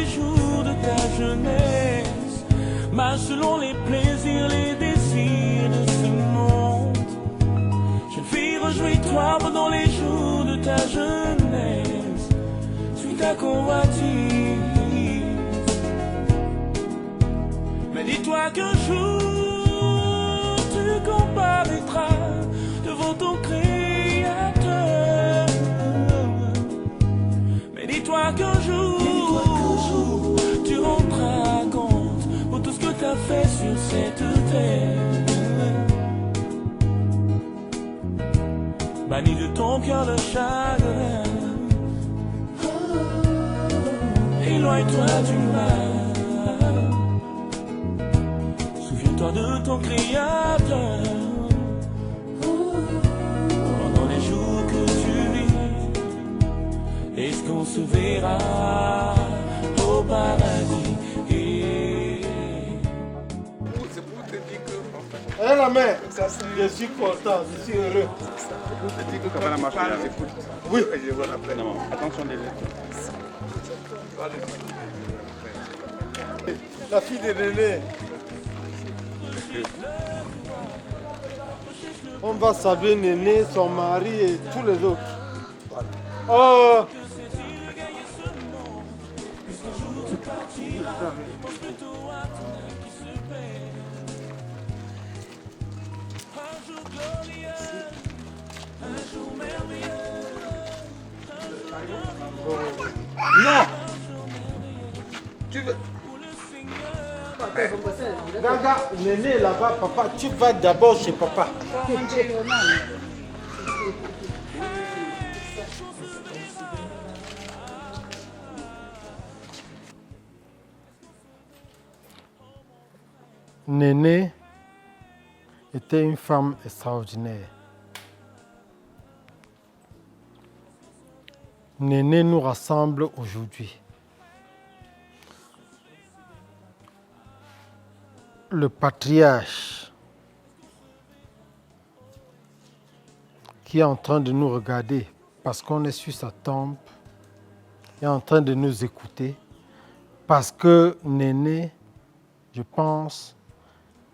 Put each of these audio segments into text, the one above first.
les jours de ta jeunesse. Marche selon les plaisirs, les désirs de ce monde. Jeune fille, réjouis-toi pendant les jours de ta jeunesse. Suis ta convoitise. Mais dis-toi qu'un jour tu comparaîtras devant ton Créateur. Mais dis-toi qu'un jour tu rendras compte pour tout ce que t'as fait sur cette terre. Bannis de ton cœur le chagrin. Éloigne-toi du mal. Souviens-toi de ton Créateur. Pendant les jours que tu vis, est-ce qu'on se verra au paradis? C'est pour te dire que... Eh la mère, je suis content, je suis heureux. C'est pour te dire que quand la marche, j'écoute. Oui. Et je vois après. Non, attention les lettres. La fille de Néné. On va saluer Néné, son mari et tous les autres. Oh! Non. Tu veux... Gaga, Néné là-bas, papa, tu vas d'abord chez papa. Néné était une femme extraordinaire. Néné nous rassemble aujourd'hui. Le patriarche qui est en train de nous regarder parce qu'on est sur sa tombe, est en train de nous écouter parce que Néné, je pense,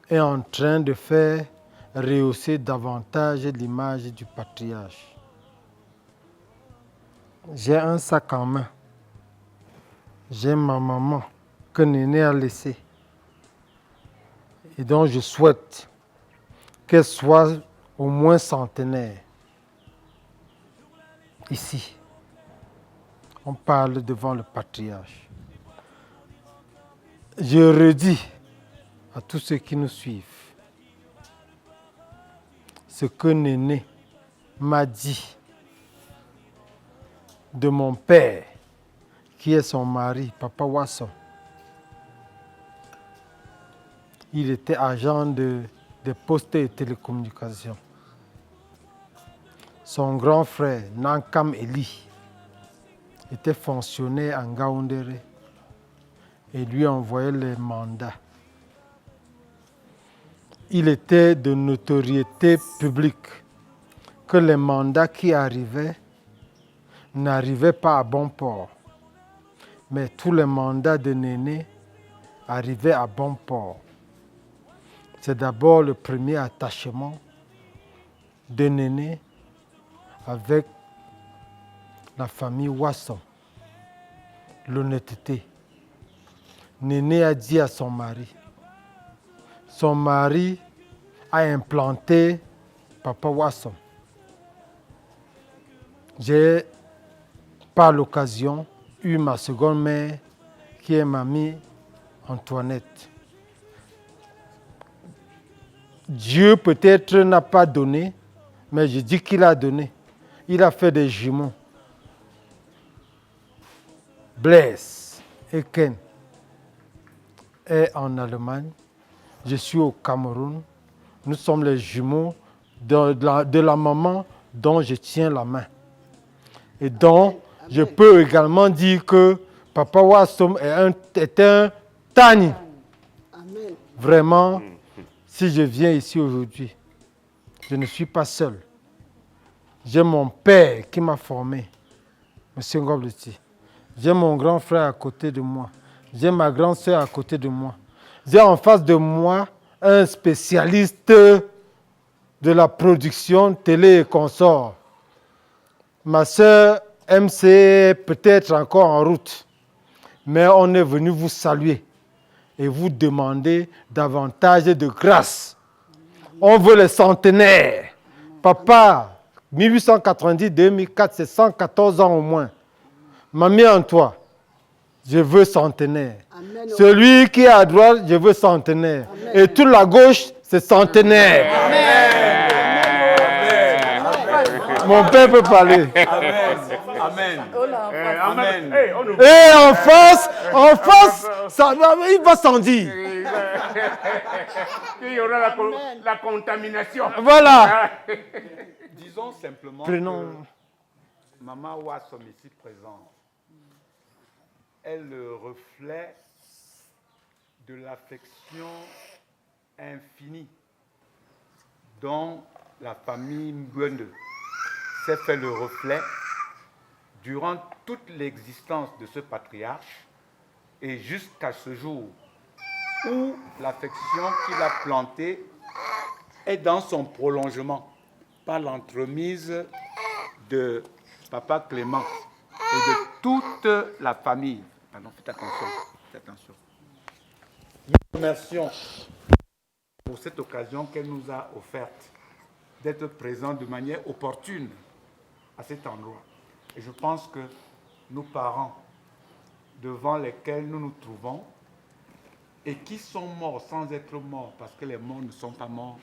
est en train de faire rehausser davantage l'image du patriarche. J'ai un sac en main. J'ai ma maman que Néné a laissée. Et donc je souhaite qu'elle soit au moins centenaire. Ici, on parle devant le patriarche. Je redis à tous ceux qui nous suivent ce que Néné m'a dit de mon père, qui est son mari, Papa Wasson. Il était agent des postes et télécommunications. Son grand frère, Nankam Eli, était fonctionnaire en Gaoundéré et lui envoyait les mandats. Il était de notoriété publique que les mandats qui arrivaient n'arrivaient pas à bon port. Mais tous les mandats de Néné arrivaient à bon port. C'est d'abord le premier attachement de Néné avec la famille Wasson, l'honnêteté. Néné a dit à son mari a implanté Papa Wasson. J'ai, par l'occasion, eu ma seconde mère qui est mamie Antoinette. Dieu peut-être n'a pas donné, mais je dis qu'il a donné. Il a fait des jumeaux. Blaise et Ken est en Allemagne. Je suis au Cameroun. Nous sommes les jumeaux de la maman dont je tiens la main. Et donc, je peux également dire que Papa Wasson est un Tani. Vraiment, si je viens ici aujourd'hui, je ne suis pas seul. J'ai mon père qui m'a formé, M. Ngobleti. J'ai mon grand frère à côté de moi. J'ai ma grande sœur à côté de moi. J'ai en face de moi un spécialiste de la production télé et consort. Ma sœur MC est peut-être encore en route, mais on est venu vous saluer et vous demander davantage de grâce. On veut les centenaires. Papa, 1890-2004, c'est 114 ans au moins. Mamie en toi, je veux centenaire. Amen. Celui qui est à droite, je veux centenaire. Amen. Et toute la gauche, c'est centenaire. Mon père peut parler. Amen. Amen. Amen. Et en face, ça, il va s'en dire. Il y aura la contamination. Voilà. Disons simplement Prenons. que Maman Wassom ici présent est le reflet de l'affection infinie dont la famille Mbwende s'est fait le reflet durant toute l'existence de ce patriarche et jusqu'à ce jour où l'affection qu'il a plantée est dans son prolongement par l'entremise de Papa Clément et de toute la famille. Pardon, faites attention, faites attention. Nous remercions pour cette occasion qu'elle nous a offerte d'être présents de manière opportune à cet endroit. Et je pense que nos parents, devant lesquels nous nous trouvons, et qui sont morts sans être morts, parce que les morts ne sont pas morts,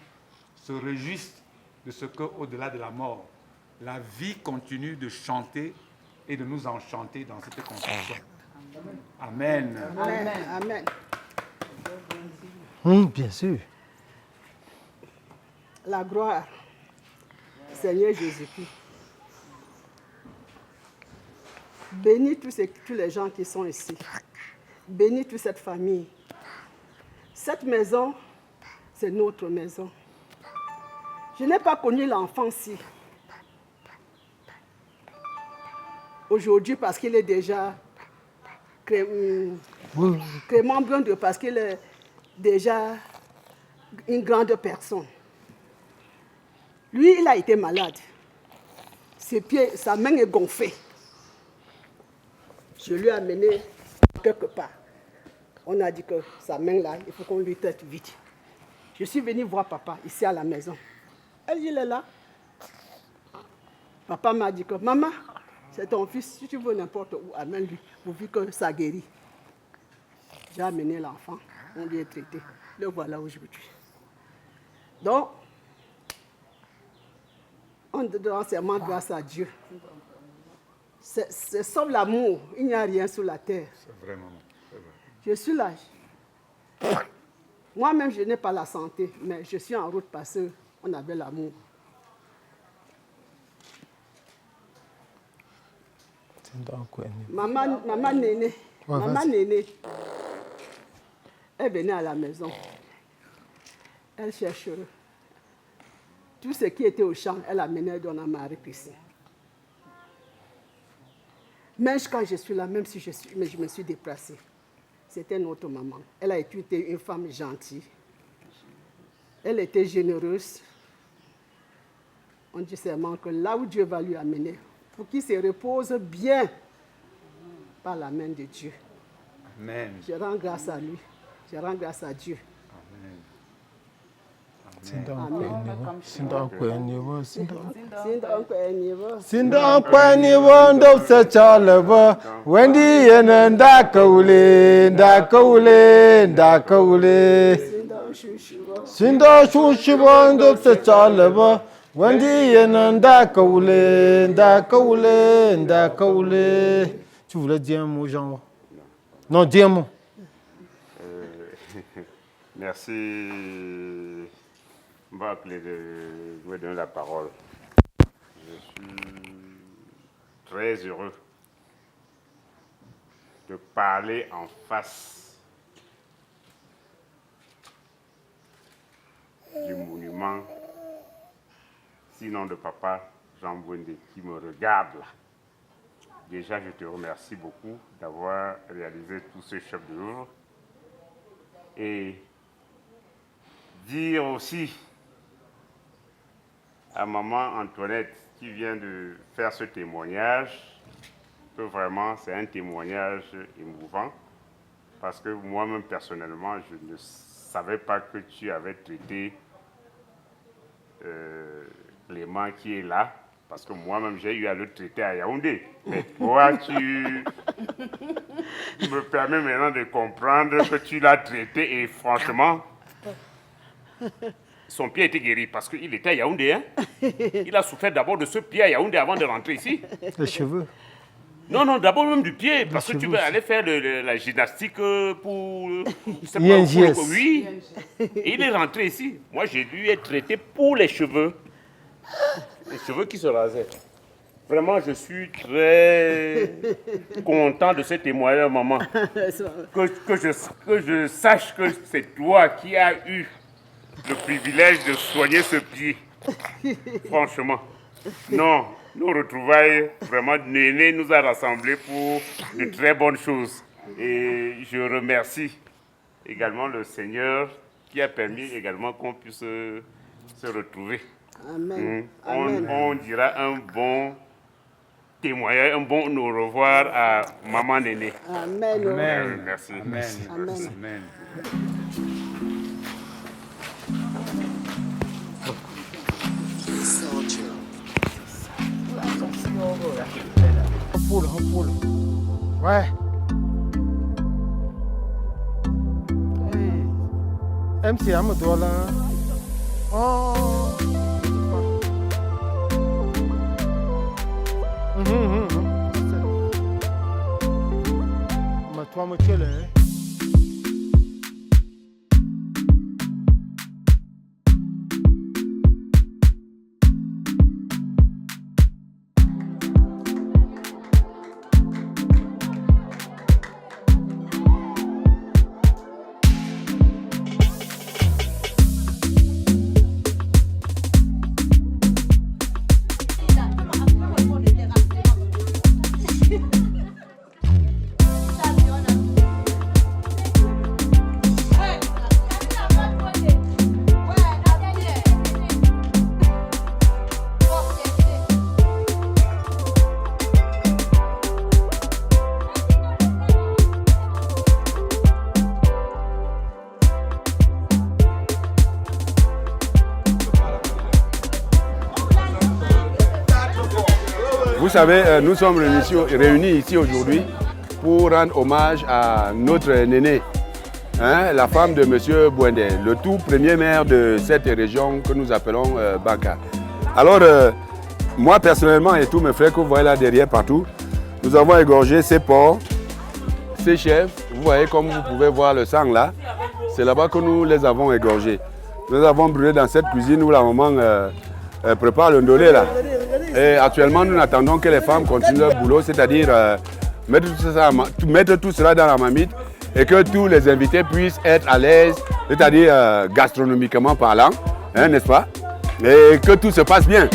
se réjouissent de ce qu'au-delà de la mort, la vie continue de chanter et de nous enchanter dans cette construction. Amen. Amen. Amen. Bien sûr. La gloire, Seigneur Jésus-Christ. Bénis tous les gens qui sont ici. Bénis toute cette famille. Cette maison, c'est notre maison. Je n'ai pas connu l'enfance ici. Aujourd'hui, parce qu'il est déjà Clément Mbwende, parce qu'il est déjà une grande personne. Lui, il a été malade. Ses pieds, sa main est gonflée. Je lui ai amené quelque part. On a dit que sa main là, il faut qu'on lui traite vite. Je suis venue voir papa ici à la maison. Elle dit, il est là. Papa m'a dit que, maman, c'est ton fils, si tu veux n'importe où, amène-lui, pourvu que ça guérit. J'ai amené l'enfant, on lui a traité. Le voilà aujourd'hui. Donc, on doit seulement grâce à Dieu. C'est sauf l'amour, il n'y a rien sur la terre. C'est vraiment. Je suis là. Moi-même, je n'ai pas la santé, mais je suis en route parce qu'on avait l'amour. Maman Néné, elle venait à la maison. Elle cherche tout ce qui était au champ, elle amenait dans la marée ici. Même quand je suis là, même si je me suis déplacée, c'était notre maman. Elle a été une femme gentille. Elle était généreuse. On dit seulement que là où Dieu va lui amener, pour qu'il se repose bien par la main de Dieu. Amen. Je rends grâce à lui. Je rends grâce à Dieu. Sindan kwani wondo se chalebo wendi yenen da kaule Sindan shushi wondo se chalebo wendi yenen da kaule. Tu voulais dire un mot, Jean? Non, dis un mot. Merci. On va appeler de me donner la parole. Je suis très heureux de parler en face du monument, sinon de papa Jean Mbwende qui me regarde là. déjà, je te remercie beaucoup d'avoir réalisé tout ce chef-d'œuvre. Et dire aussi à maman Antoinette qui vient de faire ce témoignage que vraiment c'est un témoignage émouvant parce que moi-même personnellement je ne savais pas que tu avais traité Clément qui est là parce que moi-même j'ai eu à le traiter à Yaoundé. Mais toi tu me permets maintenant de comprendre que tu l'as traité et franchement son pied était guéri parce qu'il était à Yaoundé. Hein? Il a souffert d'abord de ce pied à Yaoundé avant de rentrer ici. Les cheveux. Non, d'abord même du pied, parce que tu veux aller faire la gymnastique pour... Oui, et il est rentré ici. Moi, j'ai dû être traité pour les cheveux qui se rasaient. Vraiment, je suis très content de ce témoignage, maman. Que je sache que c'est toi qui as eu le privilège de soigner ce pied. Franchement. Non, nos retrouvailles, vraiment, Néné nous a rassemblés pour de très bonnes choses. Et je remercie également le Seigneur qui a permis également qu'on puisse se retrouver. Amen. On dira un bon témoignage, un bon au revoir à maman Néné. Amen. Amen. Merci. Amen. Amen. Amen. Un poule. Ouais. Hey. MC Amadola. Oh. Mais toi, me tuer, hein. Vous savez, nous sommes réunis ici aujourd'hui pour rendre hommage à notre Néné, hein, la femme de M. Bouendé, le tout premier maire de cette région que nous appelons Baka. Alors, moi personnellement et tous mes frères que vous voyez là derrière partout, nous avons égorgé ces porcs, ces chèvres. Vous voyez comme vous pouvez voir le sang là, c'est là-bas que nous les avons égorgés. Nous avons brûlé dans cette cuisine où la maman prépare le ndolé là. Et actuellement, nous attendons que les femmes continuent leur boulot, c'est-à-dire mettre tout cela dans la marmite et que tous les invités puissent être à l'aise, c'est-à-dire gastronomiquement parlant, hein, n'est-ce pas? Et que tout se passe bien.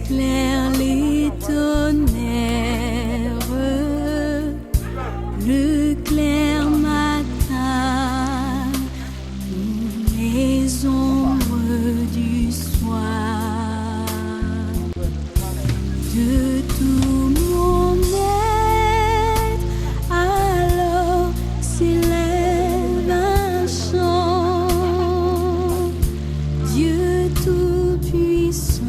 éclaire les tonnerres, le clair matin, les ombres du soir. De tout mon être, alors s'élève un chant. Dieu tout-puissant,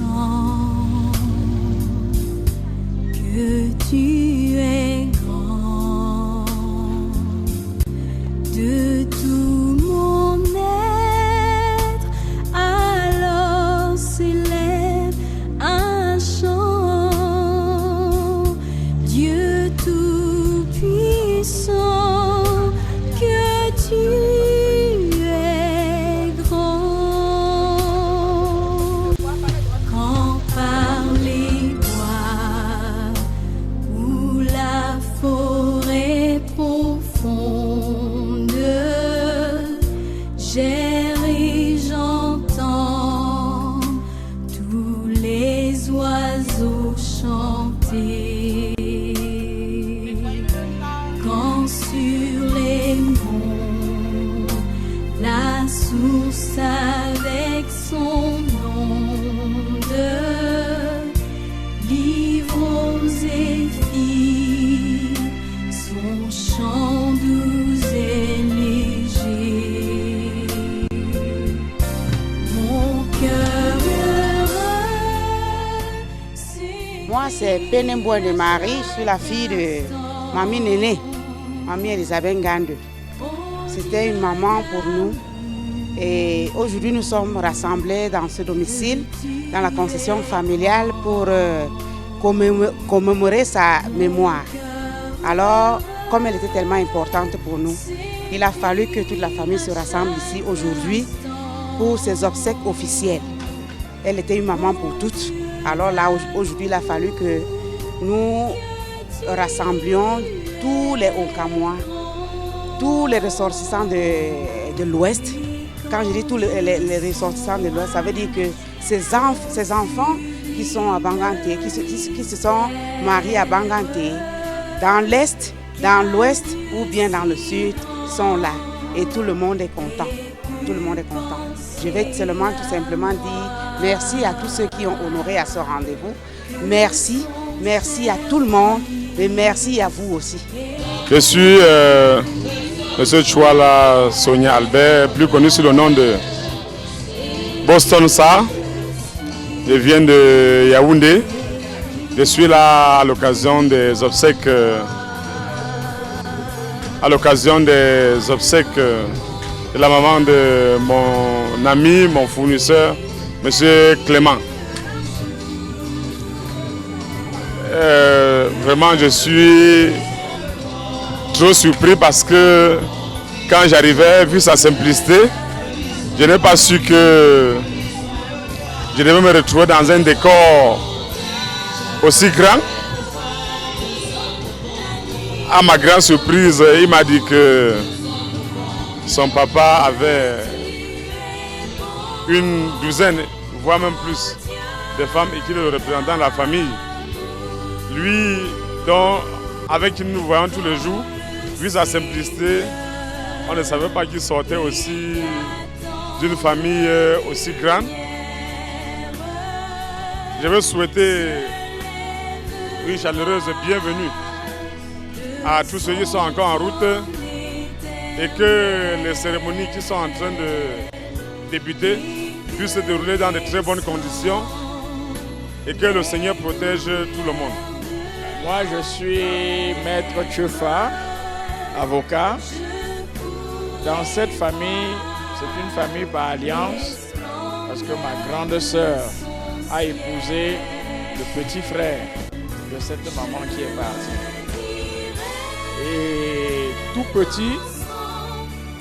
que tu es grand. De tout mon être, alors s'élève un chant. Dieu tout-puissant, que tu es grand. Quand par les bois ou la forêt profonde, j'erre et j'entends tous les oiseaux chanter. Quand sur les monts, la source avec son onde livre aux zéphyrs son chant doux et léger. Mon cœur heureux, Moi, c'est Pénébois de Marie, je suis la fille de Mamie Néné, Mamie Elisabeth Ngande. C'était une maman pour nous. Et aujourd'hui, nous sommes rassemblés dans ce domicile, dans la concession familiale, pour commémorer sa mémoire. Alors, comme elle était tellement importante pour nous, il a fallu que toute la famille se rassemble ici aujourd'hui pour ses obsèques officielles. Elle était une maman pour toutes. Alors là, aujourd'hui, il a fallu que nous rassemblions tous les Okamois, tous les ressortissants de l'Ouest. Quand je dis tous les ressortissants de l'Ouest, ça veut dire que ces enfants qui sont à Banganté, qui se sont mariés à Banganté, dans l'Est, dans l'Ouest ou bien dans le Sud, sont là. Et tout le monde est content. Tout le monde est content. Je vais seulement tout simplement dire merci à tous ceux qui ont honoré à ce rendez-vous. Merci, merci à tout le monde et merci à vous aussi. Je suis M. Chouala Sonia Albert, plus connu sous le nom de Boston Sa. Je viens de Yaoundé. Je suis là à l'occasion des obsèques de la maman de mon ami, mon fournisseur, M. Clément. Vraiment, je suis trop surpris parce que quand j'arrivais, vu sa simplicité, je n'ai pas su que je devais me retrouver dans un décor aussi grand. À ma grande surprise, il m'a dit que son papa avait une douzaine, voire même plus, de femmes et qu'il le représentant de la famille. Lui, avec qui nous voyons tous les jours, vu sa simplicité, on ne savait pas qu'il sortait aussi d'une famille aussi grande. Je veux souhaiter une chaleureuse bienvenue à tous ceux qui sont encore en route et que les cérémonies qui sont en train de débuter puissent se dérouler dans de très bonnes conditions et que le Seigneur protège tout le monde. Moi, je suis maître Tchefa, avocat. Dans cette famille, c'est une famille par alliance parce que ma grande sœur a épousé le petit frère de cette maman qui est partie. Et tout petit,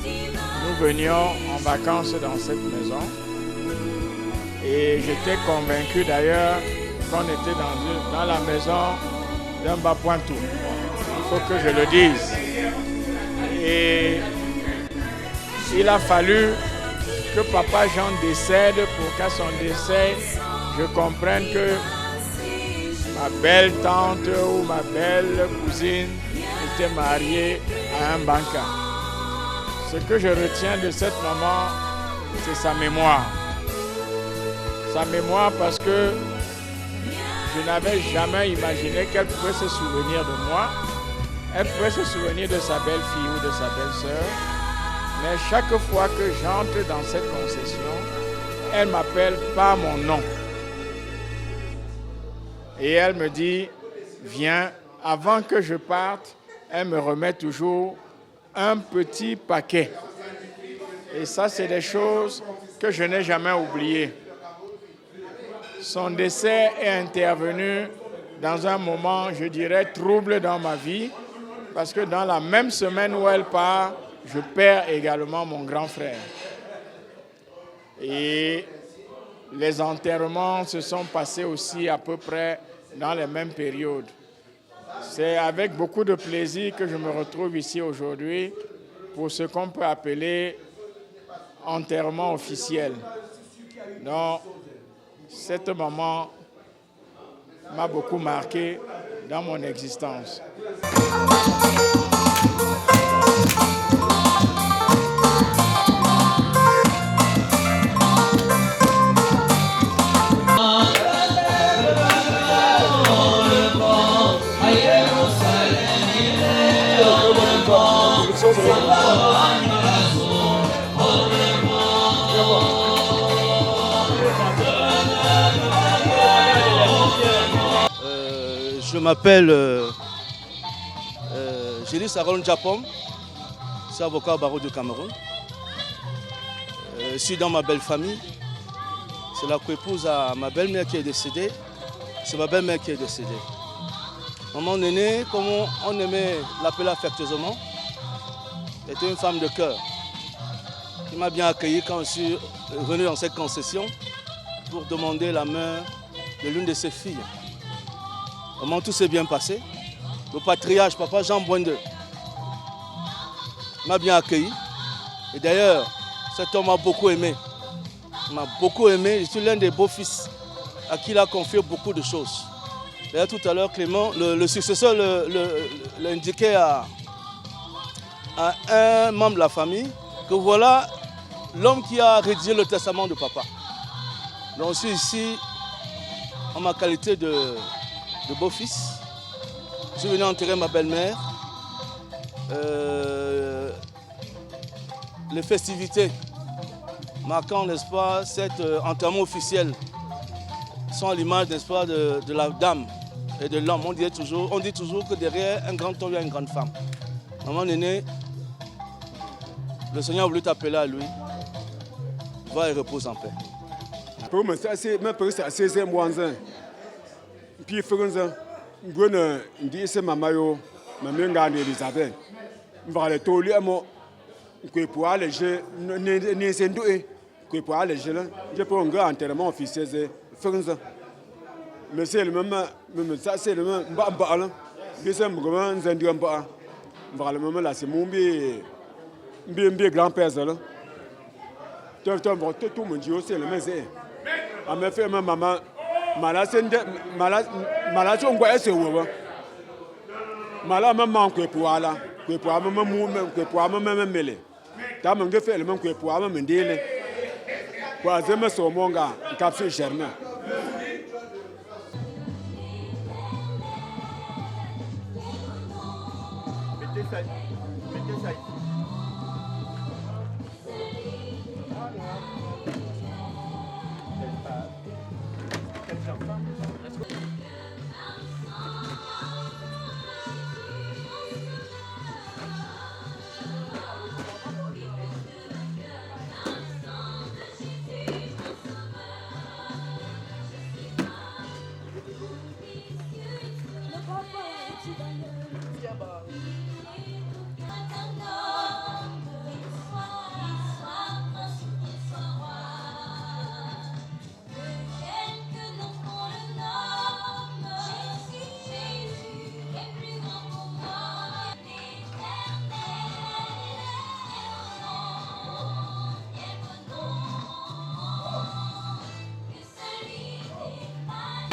nous venions en vacances dans cette maison. Et j'étais convaincu d'ailleurs qu'on était dans la maison d'un Bapointou. Il faut que je le dise. Et il a fallu que Papa Jean décède pour qu'à son décès, je comprenne que ma belle tante ou ma belle cousine était mariée à un banquier. Ce que je retiens de cette maman, c'est sa mémoire. Sa mémoire parce que je n'avais jamais imaginé qu'elle pouvait se souvenir de moi. Elle pouvait se souvenir de sa belle-fille ou de sa belle-sœur. Mais chaque fois que j'entre dans cette concession, elle m'appelle par mon nom. Et elle me dit, viens, avant que je parte, elle me remet toujours un petit paquet. Et ça, c'est des choses que je n'ai jamais oubliées. Son décès est intervenu dans un moment, je dirais, trouble dans ma vie, parce que dans la même semaine où elle part, je perds également mon grand frère. Et les enterrements se sont passés aussi à peu près dans les mêmes périodes. C'est avec beaucoup de plaisir que je me retrouve ici aujourd'hui pour ce qu'on peut appeler enterrement officiel. Donc, cette maman m'a beaucoup marqué dans mon existence. Je m'appelle Gélis Aaron Japon, je suis avocat au barreau du Cameroun. Je suis dans ma belle famille. C'est la coépouse à ma belle-mère qui est décédée. C'est ma belle-mère qui est décédée. Maman Néné, comme on aimait l'appeler affectueusement, était une femme de cœur qui m'a bien accueilli quand je suis venu dans cette concession pour demander la main de l'une de ses filles. Comment tout s'est bien passé. Le patriarche, papa Jean Bouendé, m'a bien accueilli. Et d'ailleurs, cet homme m'a beaucoup aimé. Il m'a beaucoup aimé. Je suis l'un des beaux-fils à qui il a confié beaucoup de choses. D'ailleurs, tout à l'heure, Clément, le successeur l'indiquait à un membre de la famille que voilà l'homme qui a rédigé le testament de papa. Donc, je suis ici en ma qualité de beau-fils. Je suis venu enterrer ma belle-mère. Les festivités marquant, n'est-ce pas, cet enterrement officiel sont à l'image, n'est-ce pas, de la dame et de l'homme. On dit toujours que derrière un grand homme, il y a une grande femme. Maman Néné, le Seigneur a voulu t'appeler à lui. Va et repose en paix. Pour moi, c'est assez moins. Puis, je dis que maman est Elisabeth. Je vais aller tout le monde. Je peux aller je peux aller je peux un grand enterrement officiel. Mais c'est le même, ça c'est le même. Je suis un grand vraiment là, c'est mon grand-père. Tout le monde dit aussi le même. À me faire ma maman. Malade, on voit essayer. Malade, maman, que pour aller, que pour me mêler. T'as même fait le même que pour me mêler. Quoi, je me sens mon gars, capsule germain. Mettez ça ici.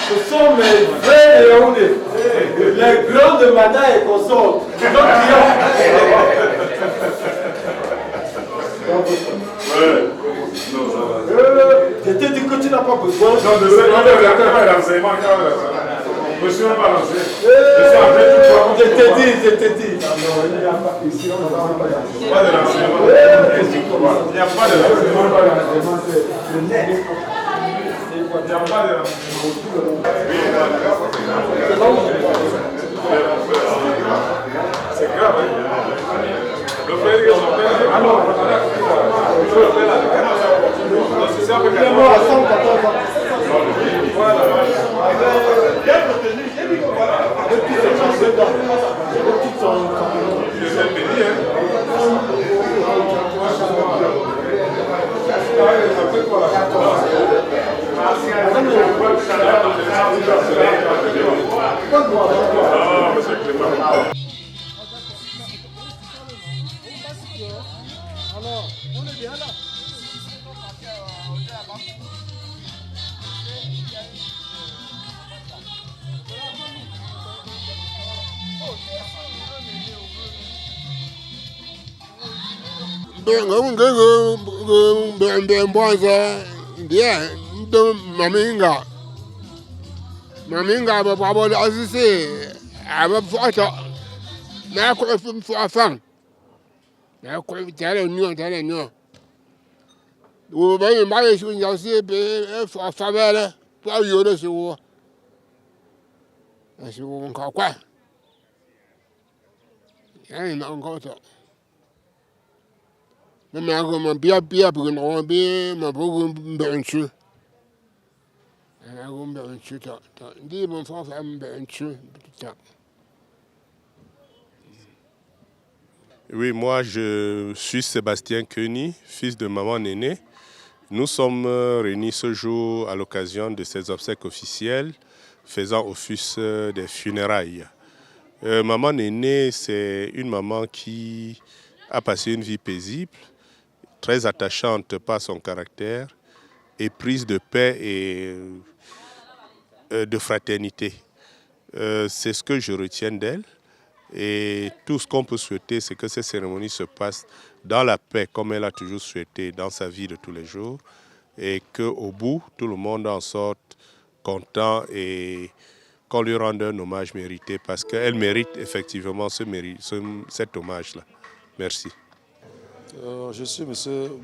Ce sont mes frères de Yaoundé, les grands de Mada et consorts. Je t'ai dit que tu n'as pas besoin. Non, de l'enseignement. Je suis même pas lancé. Je t'ai dit. Il n'y a pas de l'enseignement. Il n'y a pas de l'enseigment. C'est grave, hein? Le frère est son père. Alors, c'est un peu grave. Alors, on est bien là. Maminga ba babo da asisi aba foto na ko fo afan na ko tare no wo ba yin ba yesu nya si be fo afabele to ayo do si wo asi wo nka kwa ya na nka to na ma go ma bia bu no be ma bo be nchu Oui, moi je suis Sébastien Koeni, fils de maman Néné. Nous sommes réunis ce jour à l'occasion de ces obsèques officielles faisant office des funérailles. Maman Néné, c'est une maman qui a passé une vie paisible, très attachante par son caractère, éprise de paix et de fraternité. C'est ce que je retiens d'elle. Et tout ce qu'on peut souhaiter, c'est que ces cérémonies se passent dans la paix, comme elle a toujours souhaité dans sa vie de tous les jours. Et qu'au bout, tout le monde en sorte content et qu'on lui rende un hommage mérité, parce qu'elle mérite effectivement cet hommage-là. Merci. Je suis M.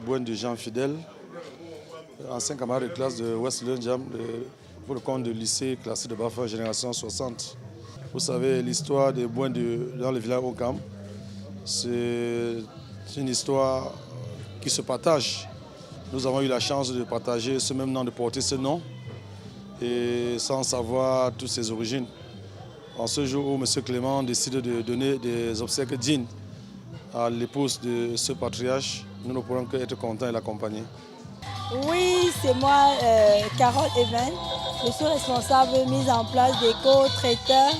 Bouendé Jean Fidèle, ancien camarade de classe de West Lundjam, pour le compte du lycée classé de Bafa, génération 60. Vous savez, l'histoire des Bouendé dans le village Okam, c'est une histoire qui se partage. Nous avons eu la chance de partager ce même nom, de porter ce nom, et sans savoir toutes ses origines. En ce jour où M. Clément décide de donner des obsèques dignes à l'épouse de ce patriarche, nous ne pourrons qu'être contents et l'accompagner. Oui, c'est moi, Carole Even. Je suis responsable de mise en place des co-traiteurs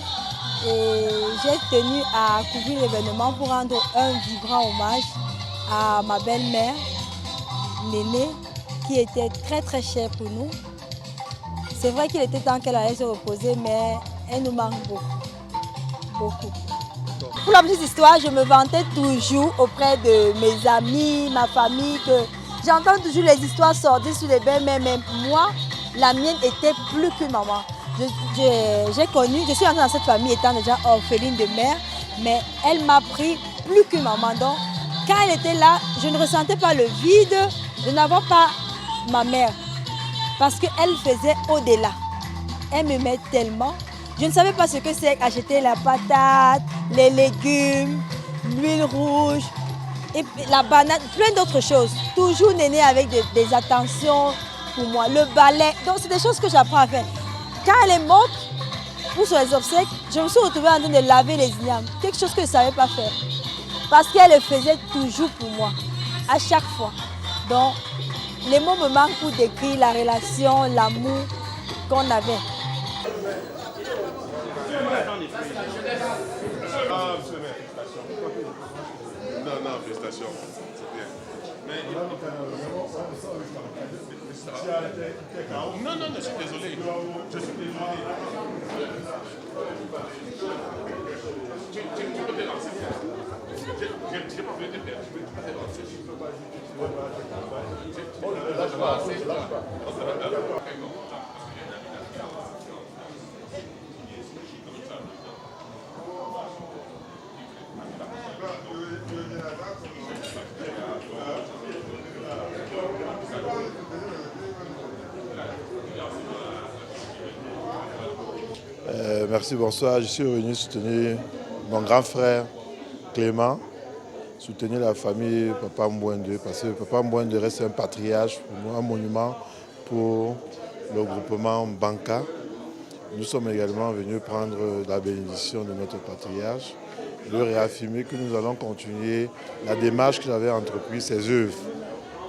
et j'ai tenu à couvrir l'événement pour rendre un vibrant hommage à ma belle-mère, Néné, qui était très très chère pour nous. C'est vrai qu'il était temps qu'elle allait se reposer, mais elle nous manque beaucoup. Pour la petite histoire, je me vantais toujours auprès de mes amis, ma famille, que j'entends toujours les histoires sortir sur les belles-mères, mais moi, la mienne était plus que maman. Je suis entrée dans cette famille étant déjà orpheline de mère, mais elle m'a pris plus que maman. Donc, quand elle était là, je ne ressentais pas le vide de n'avoir pas ma mère, parce qu'elle faisait au-delà. Elle m'aimait tellement. Je ne savais pas ce que c'est acheter la patate, les légumes, l'huile rouge, et la banane, plein d'autres choses. Toujours Néné avec des attentions pour moi, le balai. Donc c'est des choses que j'apprends à faire. Quand elle est morte, ou sur les obsèques, je me suis retrouvée en train de laver les ignames. Quelque chose que je ne savais pas faire. Parce qu'elle le faisait toujours pour moi, à chaque fois. Donc les mots me manquent pour décrire la relation, l'amour qu'on avait. Non, félicitations. C'est bien. Non, je suis désolé. Merci, bonsoir. Je suis venu soutenir mon grand frère Clément, soutenir la famille Papa Mbouende, parce que Papa Mbouende reste un patriarche pour nous, un monument pour le groupement Banca. Nous sommes également venus prendre la bénédiction de notre patriarche et lui réaffirmer que nous allons continuer la démarche qu'il avait entreprise, ses œuvres,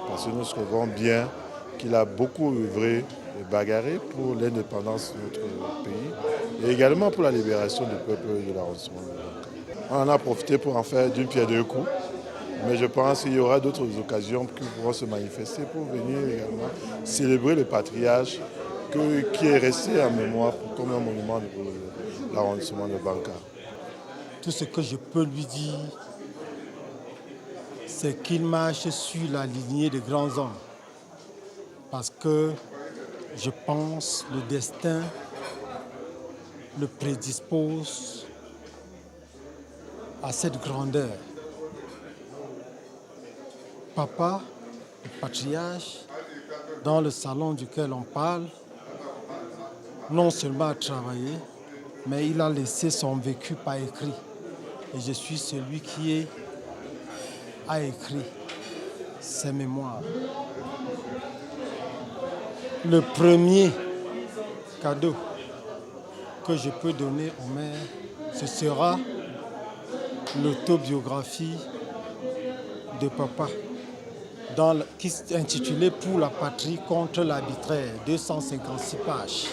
parce que nous savons bien qu'il a beaucoup œuvré et bagarré pour l'indépendance de notre pays et également pour la libération du peuple de l'arrondissement. On en a profité pour en faire d'une pierre deux coups, mais je pense qu'il y aura d'autres occasions qui pourront se manifester pour venir également célébrer le patriarche qui est resté en mémoire comme un monument de l'arrondissement de Banca. Tout ce que je peux lui dire, c'est qu'il marche sur la lignée des grands hommes. Parce que je pense que le destin le prédispose à cette grandeur. Papa, le patriarche, dans le salon duquel on parle, non seulement a travaillé, mais il a laissé son vécu par écrit. Et je suis celui qui a écrit ses mémoires. Le premier cadeau que je peux donner aux mères, ce sera l'autobiographie de papa, qui est intitulée « Pour la patrie contre l'arbitraire », 256 pages.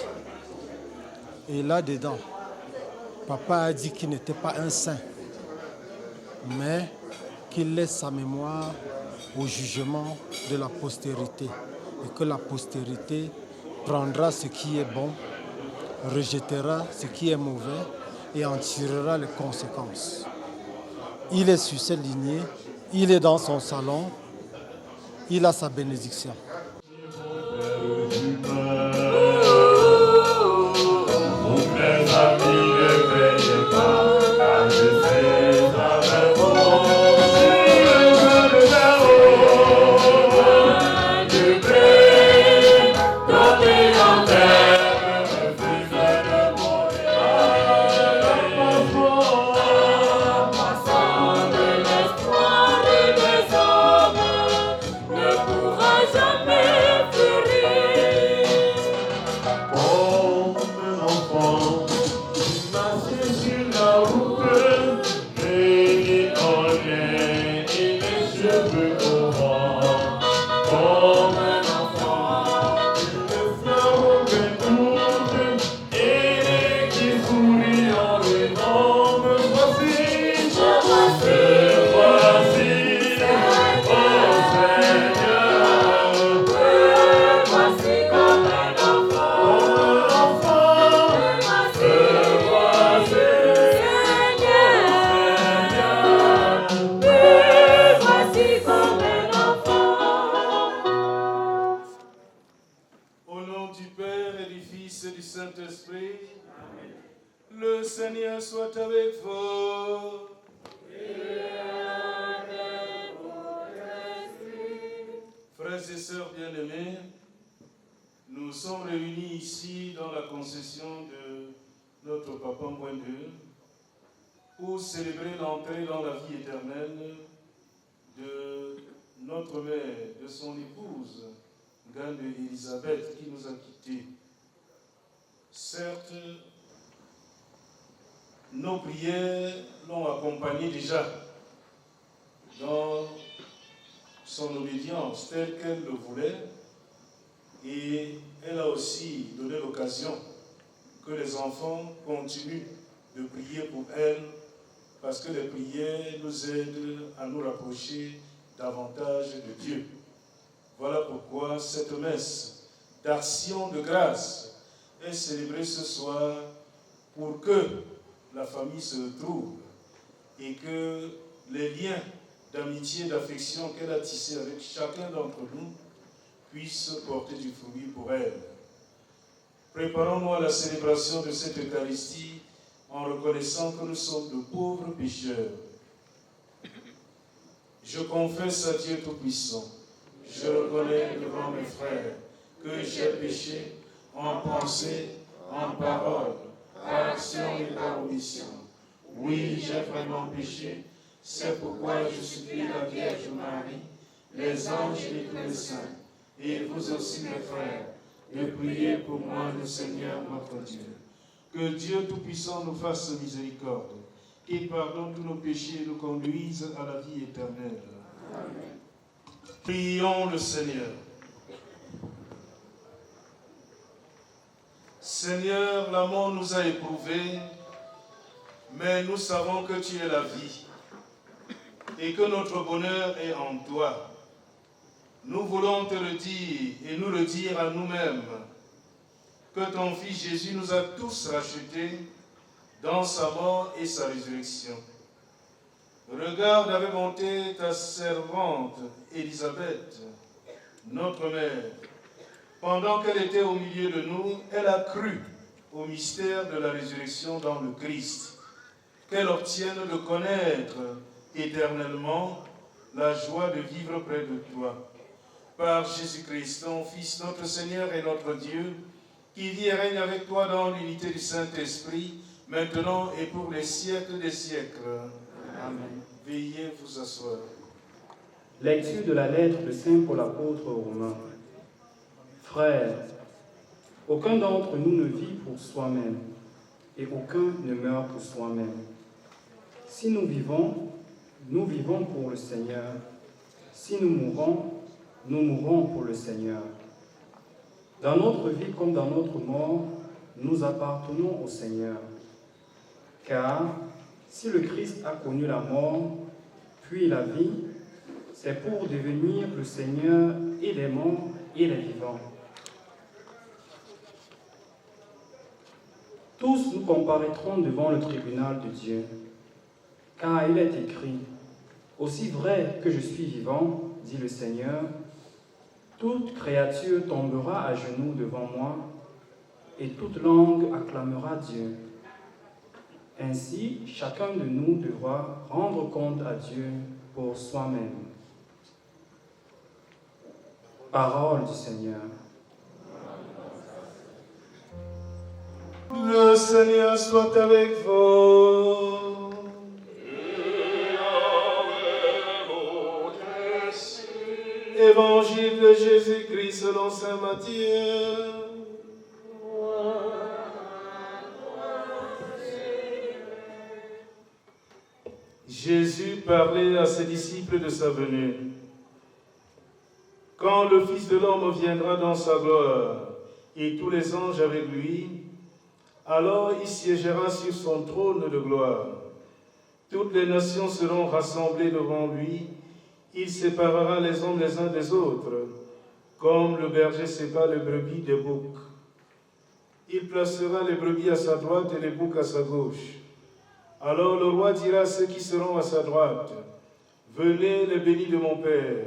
Et là-dedans, papa a dit qu'il n'était pas un saint, mais qu'il laisse sa mémoire au jugement de la postérité et que la postérité prendra ce qui est bon, rejettera ce qui est mauvais et en tirera les conséquences. Il est sur cette lignée, il est dans son salon, il a sa bénédiction. Le Seigneur soit avec vous. Frères et sœurs bien-aimés, nous sommes réunis ici dans la concession de notre Papa Mbouende pour célébrer l'entrée dans la vie éternelle de notre mère, de son épouse, Gande Elisabeth, qui nous a quittés. Certes, nos prières l'ont accompagnée déjà dans son obédience telle qu'elle le voulait, et elle a aussi donné l'occasion que les enfants continuent de prier pour elle, parce que les prières nous aident à nous rapprocher davantage de Dieu. Voilà pourquoi cette messe d'action de grâce est célébrée ce soir pour que la famille se trouve et que les liens d'amitié et d'affection qu'elle a tissé avec chacun d'entre nous puisse porter du fruit pour elle. Préparons-nous à la célébration de cette Eucharistie en reconnaissant que nous sommes de pauvres pécheurs. Je confesse à Dieu Tout-Puissant, je reconnais devant mes frères que j'ai péché en pensée, en parole, par action et par omission. Oui, j'ai vraiment péché, c'est pourquoi je supplie la Vierge Marie, les anges et tous les saints, et vous aussi mes frères, de prier pour moi le Seigneur notre Dieu. Que Dieu Tout-Puissant nous fasse miséricorde, qu'il pardonne tous nos péchés et nous conduise à la vie éternelle. Amen. Prions le Seigneur. Seigneur, la mort nous a éprouvés, mais nous savons que tu es la vie et que notre bonheur est en toi. Nous voulons te le dire et nous le dire à nous-mêmes, que ton Fils Jésus nous a tous rachetés dans sa mort et sa résurrection. Regarde avec bonté ta servante Élisabeth, notre mère. Pendant qu'elle était au milieu de nous, elle a cru au mystère de la résurrection dans le Christ, qu'elle obtienne de connaître éternellement la joie de vivre près de toi. Par Jésus-Christ, ton Fils, notre Seigneur et notre Dieu, qui vit et règne avec toi dans l'unité du Saint-Esprit, maintenant et pour les siècles des siècles. Amen. Veuillez vous asseoir. Lecture de la lettre de Saint Paul apôtre aux Romains. Frères, aucun d'entre nous ne vit pour soi-même, et aucun ne meurt pour soi-même. Si nous vivons pour le Seigneur. Si nous mourons pour le Seigneur. Dans notre vie comme dans notre mort, nous appartenons au Seigneur. Car si le Christ a connu la mort, puis la vie, c'est pour devenir le Seigneur et les morts et les vivants. Tous nous comparaîtrons devant le tribunal de Dieu, car il est écrit, « Aussi vrai que je suis vivant, dit le Seigneur, toute créature tombera à genoux devant moi, et toute langue acclamera Dieu. » Ainsi, chacun de nous devra rendre compte à Dieu pour soi-même. Parole du Seigneur. Le Seigneur soit avec vous. Et avec votre esprit. Évangile de Jésus-Christ selon saint Matthieu. Jésus parlait à ses disciples de sa venue. Quand le Fils de l'homme viendra dans sa gloire, et tous les anges avec lui, alors il siégera sur son trône de gloire. Toutes les nations seront rassemblées devant lui. Il séparera les hommes les uns des autres, comme le berger sépare les brebis des boucs. Il placera les brebis à sa droite et les boucs à sa gauche. Alors le roi dira à ceux qui seront à sa droite, « Venez les bénis de mon Père,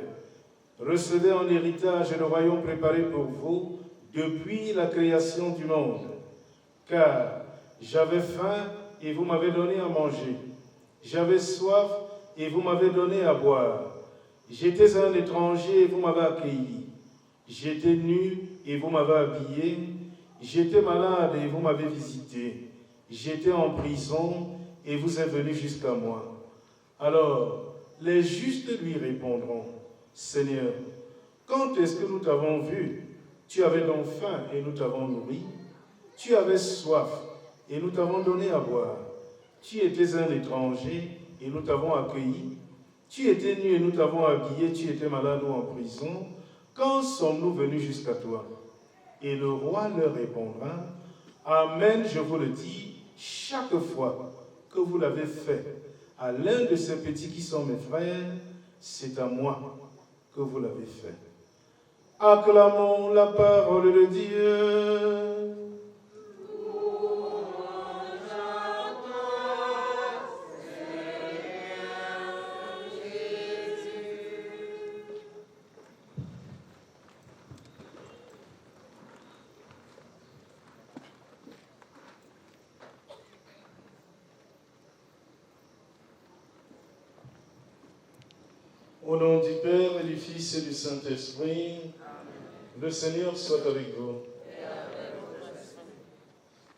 recevez en héritage le royaume préparé pour vous depuis la création du monde. Car j'avais faim et vous m'avez donné à manger, j'avais soif et vous m'avez donné à boire, j'étais un étranger et vous m'avez accueilli, j'étais nu et vous m'avez habillé, j'étais malade et vous m'avez visité, j'étais en prison et vous êtes venus jusqu'à moi. » Alors les justes lui répondront, « Seigneur, quand est-ce que nous t'avons vu? Tu avais donc faim et nous t'avons nourri. Tu avais soif et nous t'avons donné à boire. Tu étais un étranger et nous t'avons accueilli. Tu étais nu et nous t'avons habillé. Tu étais malade ou en prison. Quand sommes-nous venus jusqu'à toi? » Et le roi leur répondra, « Amen, je vous le dis, chaque fois que vous l'avez fait à l'un de ces petits qui sont mes frères, c'est à moi que vous l'avez fait. » Acclamons la parole de Dieu. Au nom du Père et du Fils et du Saint-Esprit, le Seigneur soit avec vous.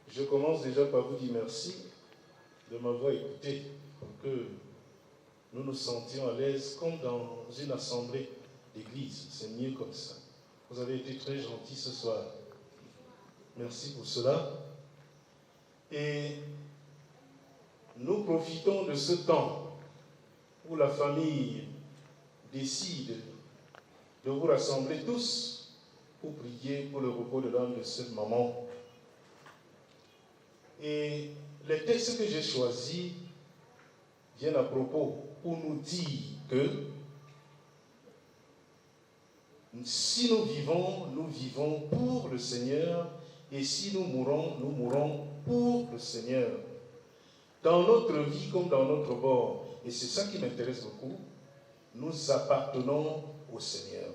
Je commence déjà par vous dire merci de m'avoir écouté pour que nous nous sentions à l'aise comme dans une assemblée d'église. C'est mieux comme ça. Vous avez été très gentils ce soir. Merci pour cela. Et nous profitons de ce temps où la famille décide de vous rassembler tous pour prier pour le repos de l'âme de cette maman. Et les textes que j'ai choisis viennent à propos pour nous dire que si nous vivons pour le Seigneur, et si nous mourons pour le Seigneur. Dans notre vie comme dans notre bord, et c'est ça qui m'intéresse beaucoup, nous appartenons au Seigneur.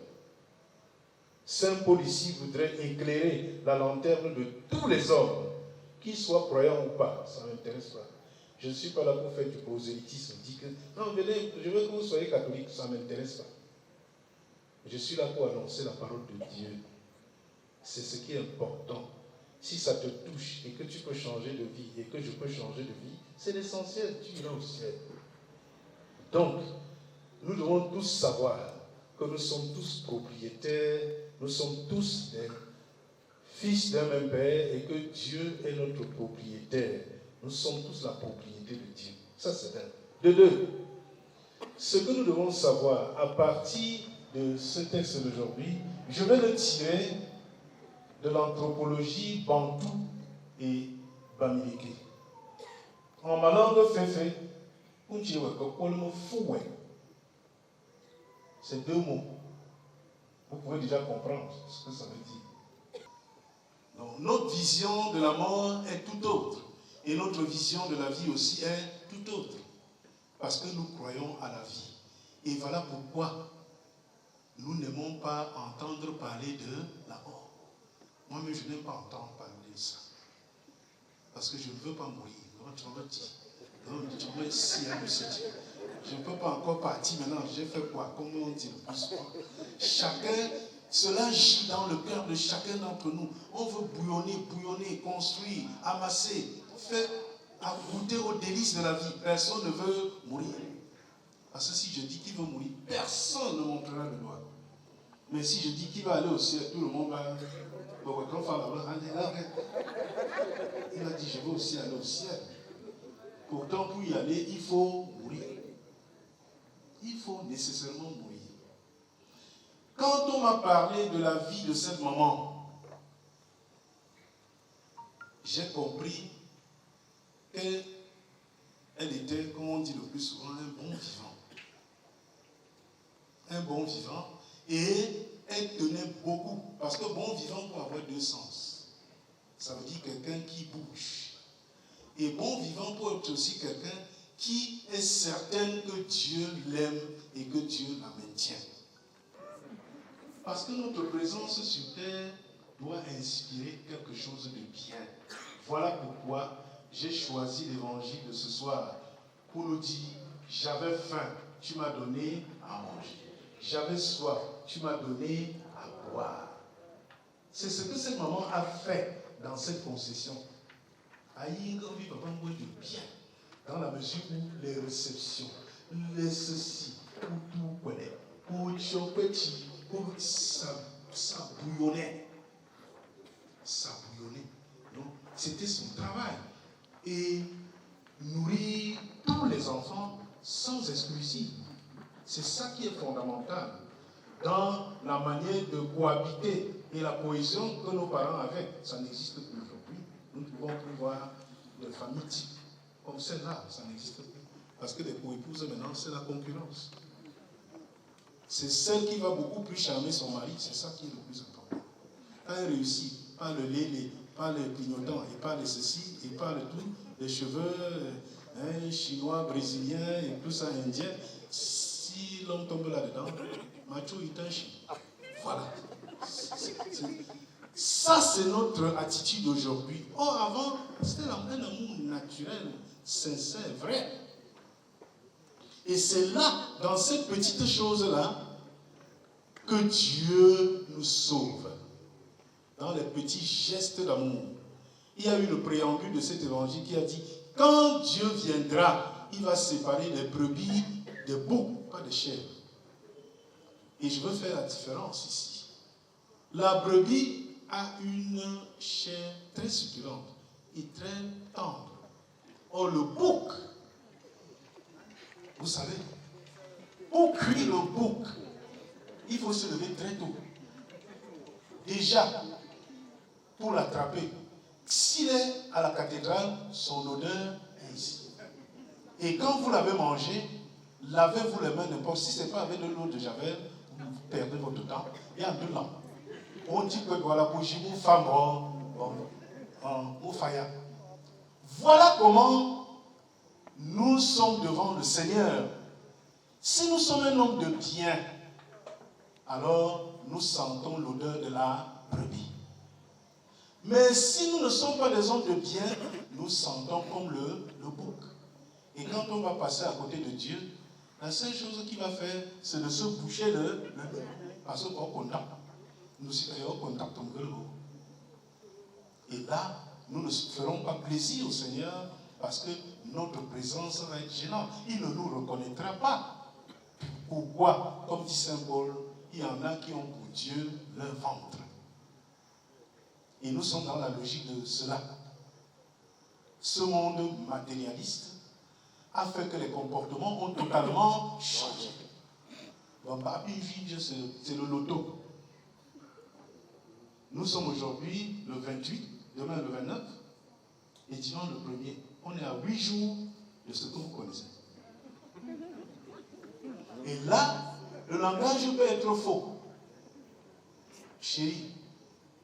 Saint Paul ici voudrait éclairer la lanterne de tous les hommes, qu'ils soient croyants ou pas, ça ne m'intéresse pas. Je ne suis pas là pour faire du prosélytisme, dire que non, venez, je veux que vous soyez catholique, ça ne m'intéresse pas. Je suis là pour annoncer la parole de Dieu. C'est ce qui est important. Si ça te touche et que tu peux changer de vie et que je peux changer de vie, c'est l'essentiel, tu iras au ciel. Donc, nous devons tous savoir que nous sommes tous propriétaires, nous sommes tous des fils d'un même Père et que Dieu est notre propriétaire. Nous sommes tous la propriété de Dieu. Ça, c'est un. De deux, ce que nous devons savoir à partir de ce texte d'aujourd'hui, je vais le tirer de l'anthropologie bantou et bamileke. En ma langue féfé, c'est deux mots. Vous pouvez déjà comprendre ce que ça veut dire. Donc, notre vision de la mort est tout autre. Et notre vision de la vie aussi est tout autre. Parce que nous croyons à la vie. Et voilà pourquoi nous n'aimons pas entendre parler de la mort. Moi-même, je n'aime pas entendre parler de ça. Parce que je ne veux pas mourir. Je ne peux pas encore partir maintenant. J'ai fait quoi? Comme on dit le plus souvent. Chacun, cela gît dans le cœur de chacun d'entre nous. On veut bouillonner, construire, amasser, faire goûter aux délices de la vie. Personne ne veut mourir. Parce que si je dis qu'il veut mourir, personne ne montrera le doigt. Mais si je dis qu'il va aller au ciel, tout le monde va... Il a dit, je veux aussi aller au ciel. Pourtant, pour y aller, il faut mourir. Il faut nécessairement mourir. Quand on m'a parlé de la vie de cette maman, j'ai compris qu'elle était, comme on dit le plus souvent, un bon vivant. Un bon vivant. Et elle tenait beaucoup. Parce que bon vivant peut avoir deux sens. Ça veut dire quelqu'un qui bouge. Et bon vivant peut être aussi quelqu'un qui est certain que Dieu l'aime et que Dieu la maintient. Parce que notre présence sur terre doit inspirer quelque chose de bien. Voilà pourquoi j'ai choisi l'évangile de ce soir pour nous dire, j'avais faim, tu m'as donné à manger. J'avais soif, tu m'as donné à boire. C'est ce que cette maman a fait dans cette concession. Aïe, papa m'a dit bien. Dans la mesure où les réceptions, les ceci, pour tout connaître, pour petit, pour ça bouillonnait. Ça bouillonnait. Donc, c'était son travail. Et nourrir tous les enfants sans exclusive. C'est ça qui est fondamental dans la manière de cohabiter et la cohésion que nos parents avaient. Ça n'existe plus aujourd'hui. Nous ne pouvons plus voir de famille type comme celle-là. Ça n'existe plus. Parce que les co-épouses maintenant, c'est la concurrence. C'est celle qui va beaucoup plus charmer son mari. C'est ça qui est le plus important. Quand elle réussit, pas le lait, pas le clignotant, et pas le ceci, et pas le tout, les cheveux chinois, brésiliens, et tout ça, indien. Si l'homme tombe là-dedans, macho, il est un chien. Voilà. Ça, c'est notre attitude aujourd'hui. Or, avant, c'était un amour naturel, sincère, vrai. Et c'est là, dans cette petite chose-là, que Dieu nous sauve. Dans les petits gestes d'amour. Il y a eu le préambule de cet évangile qui a dit, quand Dieu viendra, il va séparer les brebis des boucs, pas des chèvres. Et je veux faire la différence ici. La brebis a une chair très succulente et très tendre. Or, le bouc, vous savez, pour cuire le bouc, il faut se lever très tôt. Déjà, pour l'attraper, s'il est à la cathédrale, son odeur est ici. Et quand vous l'avez mangé, lavez-vous les mains n'importe. Si ce n'est pas avec de l'eau de Javel, vous perdez votre temps. Il y a 2 ans. On dit que voilà, pour Jibou, femme, voilà comment nous sommes devant le Seigneur. Si nous sommes un homme de bien, alors nous sentons l'odeur de la brebis. Mais si nous ne sommes pas des hommes de bien, nous sentons comme le bouc. Et quand on va passer à côté de Dieu, la seule chose qu'il va faire, c'est de se boucher le nez. Parce qu'on contact. Nous sommes au contact. Et là, nous ne ferons pas plaisir au Seigneur parce que notre présence va être gênante. Il ne nous reconnaîtra pas. Pourquoi? Comme dit Saint Paul, il y en a qui ont pour Dieu leur ventre. Et nous sommes dans la logique de cela. Ce monde matérialiste a fait que les comportements ont totalement changé. C'est le loto. Nous sommes aujourd'hui le 28, demain le 29, et dimanche le 1er. On est à 8 jours de ce que vous connaissez. Et là, le langage peut être faux. Chérie,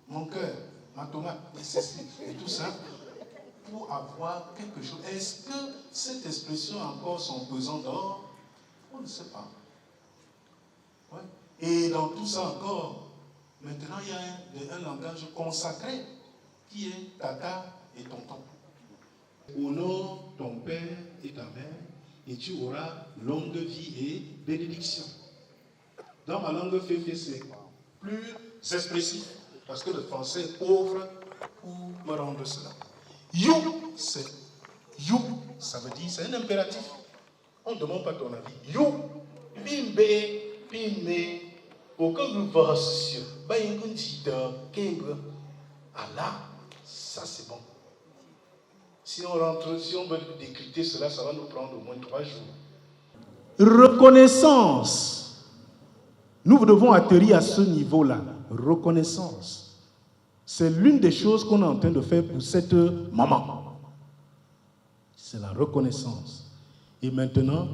mon cœur, ma tomate, et tout ça, pour avoir quelque chose. Est-ce que cette expression a encore son pesant d'or? On ne sait pas. Ouais. Et dans tout ça encore, maintenant il y a un langage consacré qui est tata et tonton. Honore ton père et ta mère, et tu auras longue vie et bénédiction. Dans ma langue féfé, c'est plus expressif, parce que le français est pauvre pour me rendre cela. You, c'est you, ça veut dire, c'est un impératif. On ne demande pas ton avis. You, bimbe, bimbe, aucun groupe social, Allah, ça c'est bon. Si on veut décrypter cela, ça va nous prendre au moins 3 jours. Reconnaissance. Nous devons atterrir à ce niveau-là. Reconnaissance. C'est l'une des choses qu'on est en train de faire pour cette maman. C'est la reconnaissance. Et maintenant,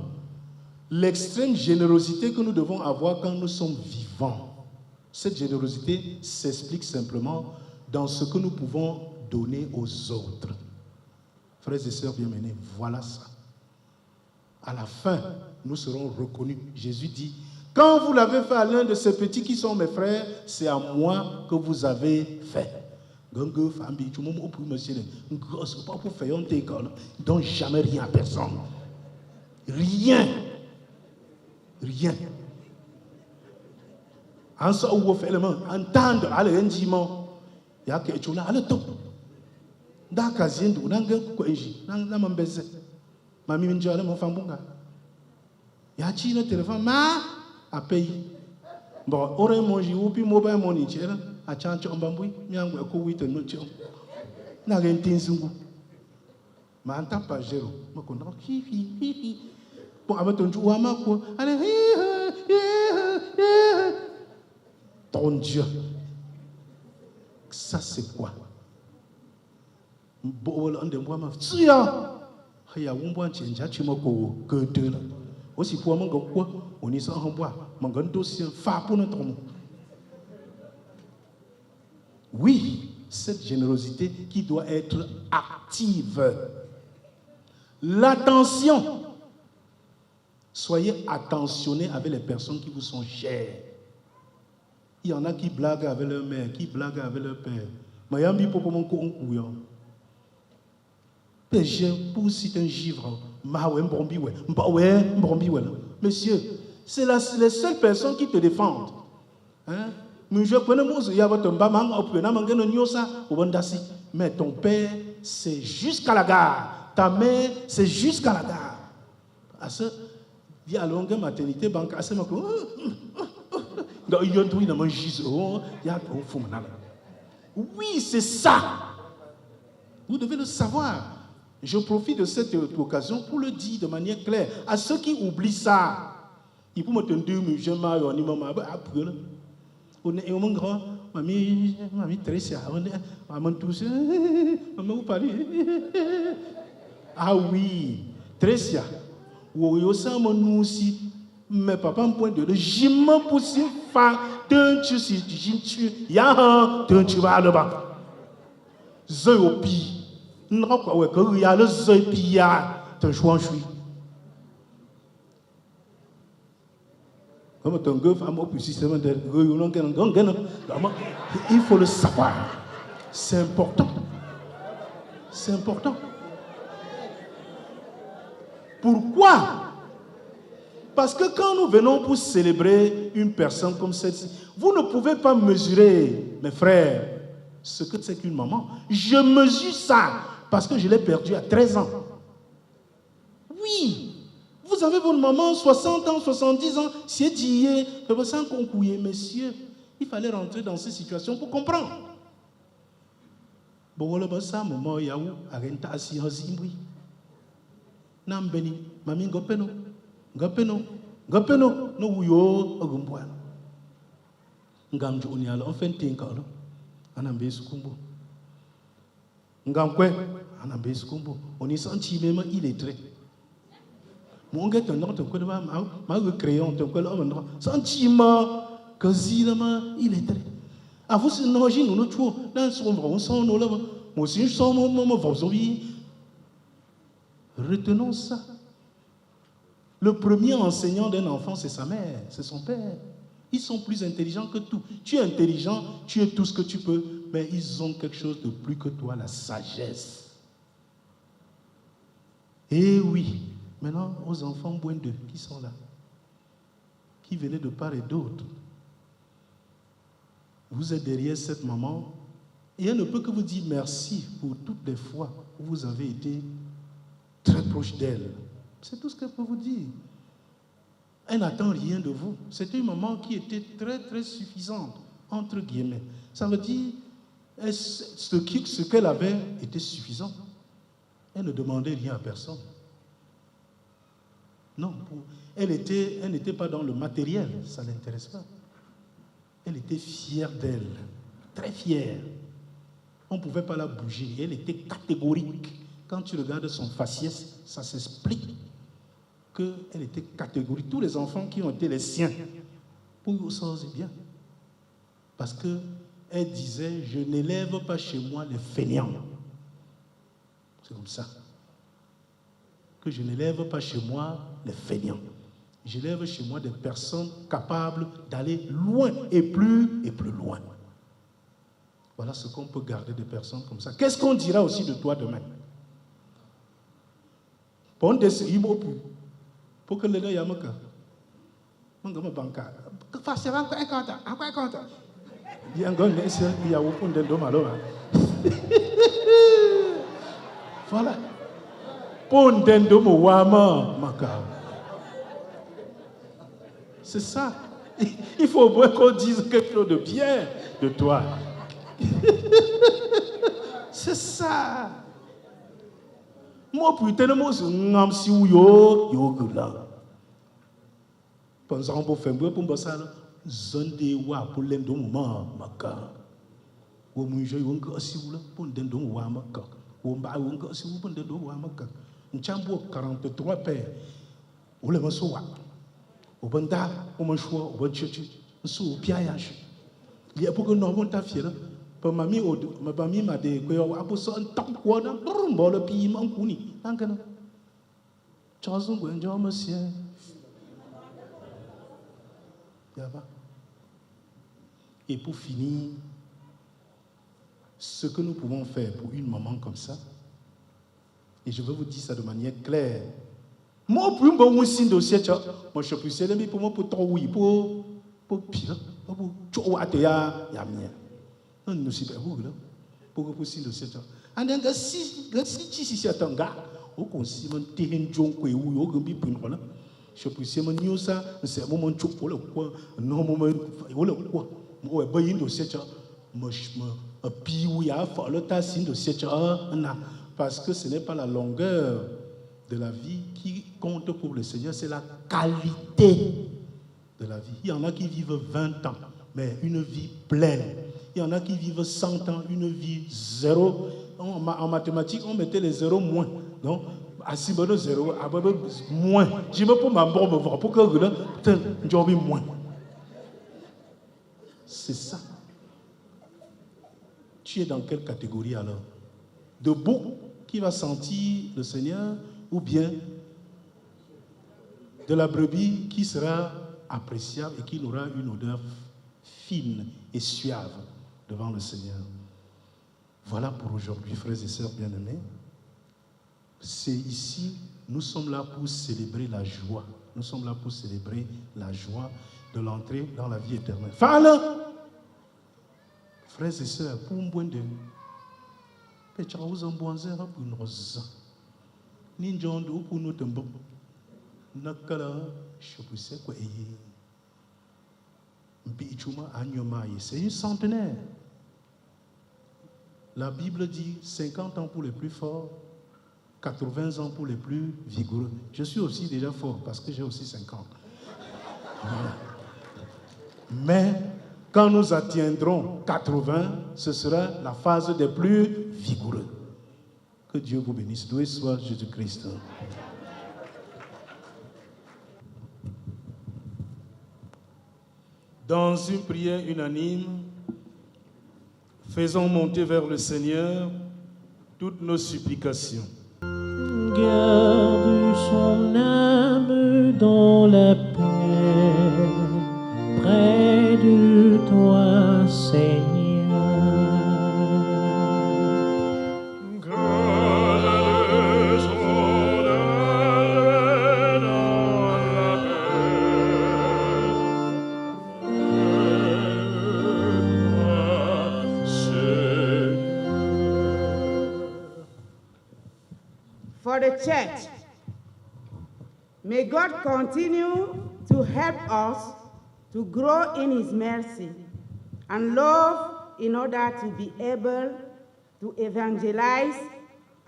l'extrême générosité que nous devons avoir quand nous sommes vivants. Cette générosité s'explique simplement dans ce que nous pouvons donner aux autres. Frères et sœurs bien-aimés, voilà ça. À la fin, nous serons reconnus. Jésus dit, quand vous l'avez fait à l'un de ces petits qui sont mes frères, c'est à moi que vous avez fait. Donc jamais rien à personne. Rien. Rien. En ce où vous faites entendre à l'endiment, il y a quelque chose à le temps. D'occasion, n'a m'embêté. Mamie me dit, mon femme, il y a un téléphone, à payer. Bon, aurait mangé ou puis mobile money, à change en bambouille, bien que vous êtes non tiens. N'a rien d'insou. Mais en tant pas zéro, je connais hi. Pour avoir ton jour à ma quoi, allez, ton Dieu. Ça c'est quoi? Bon, on demande ma fille. Il y a un bon change, tu m'as que deux là. Aussi pour moi, quoi? On y s'en renvoie. Mon dossier, fa pour notre monde. Oui, cette générosité qui doit être active. L'attention. Soyez attentionnés avec les personnes qui vous sont chères. Il y en a qui blaguent avec leur mère, qui blaguent avec leur père. Mayambi pour mon couillon. Péché pour citer un givre. Monsieur, c'est les seules personnes qui te défendent. Hein? Mais ton père, c'est jusqu'à la gare. Ta mère, c'est jusqu'à la gare. Il y a longue maternité, banque, oui, c'est ça. Vous devez le savoir. Je profite de cette occasion pour le dire de manière claire. À ceux qui oublient ça, ils peuvent me dire, je m'ai on grand, mamie Trécia, maman tous, maman vous parlez. Ah oui, Trécia, ou ça mon aussi, mais papa me point de le j'aime pour si fa, d'un tu si tu ya d'un tu vas là-bas. Zoyopi, non quoi ouais que y a le zoyopi ya, t'en choix suis. Il faut le savoir. C'est important. C'est important. Pourquoi? Parce que quand nous venons pour célébrer une personne comme celle-ci, vous ne pouvez pas mesurer, mes frères, ce que c'est qu'une maman. Je mesure ça parce que je l'ai perdue à 13 ans. Oui. Vous avez votre maman, 60 ans, 70 ans, c'est dit, messieurs, il fallait rentrer dans ces situations pour comprendre. On est senti même illettré. Mon gars, tu as un crayon, tu as un sentiment que il est très. À vous, c'est non, j'ai nous tout. Dans son sang, nous là, moi aussi, je sens mon retenons ça. Le premier enseignant d'un enfant, c'est sa mère, c'est son père. Ils sont plus intelligents que tout. Tu es intelligent, tu es tout ce que tu peux, mais ils ont quelque chose de plus que toi, la sagesse. Eh oui. Maintenant, aux enfants d'eux qui sont là, qui venaient de part et d'autre, vous êtes derrière cette maman et elle ne peut que vous dire merci pour toutes les fois où vous avez été très proche d'elle. C'est tout ce qu'elle peut vous dire. Elle n'attend rien de vous. C'était une maman qui était très, très suffisante, entre guillemets. Ça veut dire ce qu'elle avait était suffisant. Elle ne demandait rien à personne. Non, elle n'était pas dans le matériel, ça ne l'intéresse pas. Elle était fière d'elle, très fière. On ne pouvait pas la bouger, elle était catégorique. Quand tu regardes son faciès, ça s'explique qu'elle était catégorique. Tous les enfants qui ont été les siens, pour eux, ça c'est bien. Parce qu'elle disait, je n'élève pas chez moi les fainéants. C'est comme ça. Que je n'élève pas chez moi les fainéants. J'élève chez moi des personnes capables d'aller loin et plus loin. Voilà ce qu'on peut garder des personnes comme ça. Qu'est-ce qu'on dira aussi de toi demain? Pour que les gens aient voilà. C'est ça. Il faut qu'on dise quelque chose de bien de toi. C'est ça. Moi, putain, moi, c'est un si ou yo là. Pensons pour faire pour me ça. Zone de wa pour l'endo moment maka. Ou mon jeu on go si ou là pour l'endo wa maka. Ou mba on go si ou pour l'endo wa maka. Nchambo 43 pères. Ou le masowa. Ou banda, ou mon choix, ou bon chuchu. Sou piaillage. Il y a beaucoup de normes ta fière. Pour ma mamie m'a dit que yo apo so top quoi dans le pays man kuni. Angana. Chazon gwenjo monsieur. Et pour finir, ce que nous pouvons faire pour une maman comme ça, et je veux vous dire ça de manière claire, Moi, pour un bon signe de cette chose, moi, je peux essayer pour moi, pour toi, oui, pour pire, pour tu as été à Yamia. Non, nous sommes pas vous, là, pour signe de cette chose. Et donc, si c'est un gars, au conseil, mon terrain, John, quoi, ou au gambi, pour nous, je peux essayer mon news, c'est un moment, tu peux le quoi, non, moment, voilà quoi. Moi, ben, de cette chose, moi, je me puis, oui, à faire le tas de cette chose, parce que ce n'est pas la longueur de la vie qui compte pour le Seigneur, c'est la qualité de la vie. Il y en a qui vivent 20 ans, mais une vie pleine. Il y en a qui vivent 100 ans, une vie zéro. En mathématiques, on mettait les zéros moins. Donc, à 6 bonnes zéro, à moins. Je me pour ma bombe voir pour que je moins. C'est ça. Tu es dans quelle catégorie alors? Debout, qui va sentir le Seigneur, ou bien de la brebis qui sera appréciable et qui aura une odeur fine et suave devant le Seigneur. Voilà pour aujourd'hui, frères et sœurs bien-aimés. C'est ici, nous sommes là pour célébrer la joie. Nous sommes là pour célébrer la joie de l'entrée dans la vie éternelle. Frères et sœurs, pour un bon Dieu, c'est une centenaire. La Bible dit 50 ans pour les plus forts, 80 ans pour les plus vigoureux. Je suis aussi déjà fort parce que j'ai aussi 50. Voilà. Mais quand nous atteindrons 80, ce sera la phase des plus vigoureux. Que Dieu vous bénisse. Loué soit Jésus-Christ. Dans une prière unanime, faisons monter vers le Seigneur toutes nos supplications. Garde son âme dans la paix, près de toi, Seigneur. For the church, may God continue to help us to grow in His mercy and love in order to be able to evangelize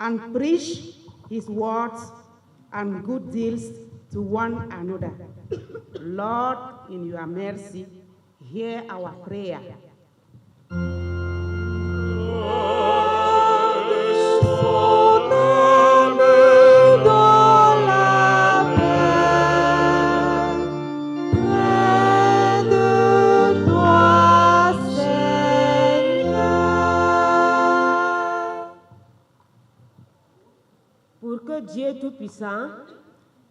and preach His words and good deeds to one another. Lord, in your mercy, hear our prayer. Dieu Tout-Puissant,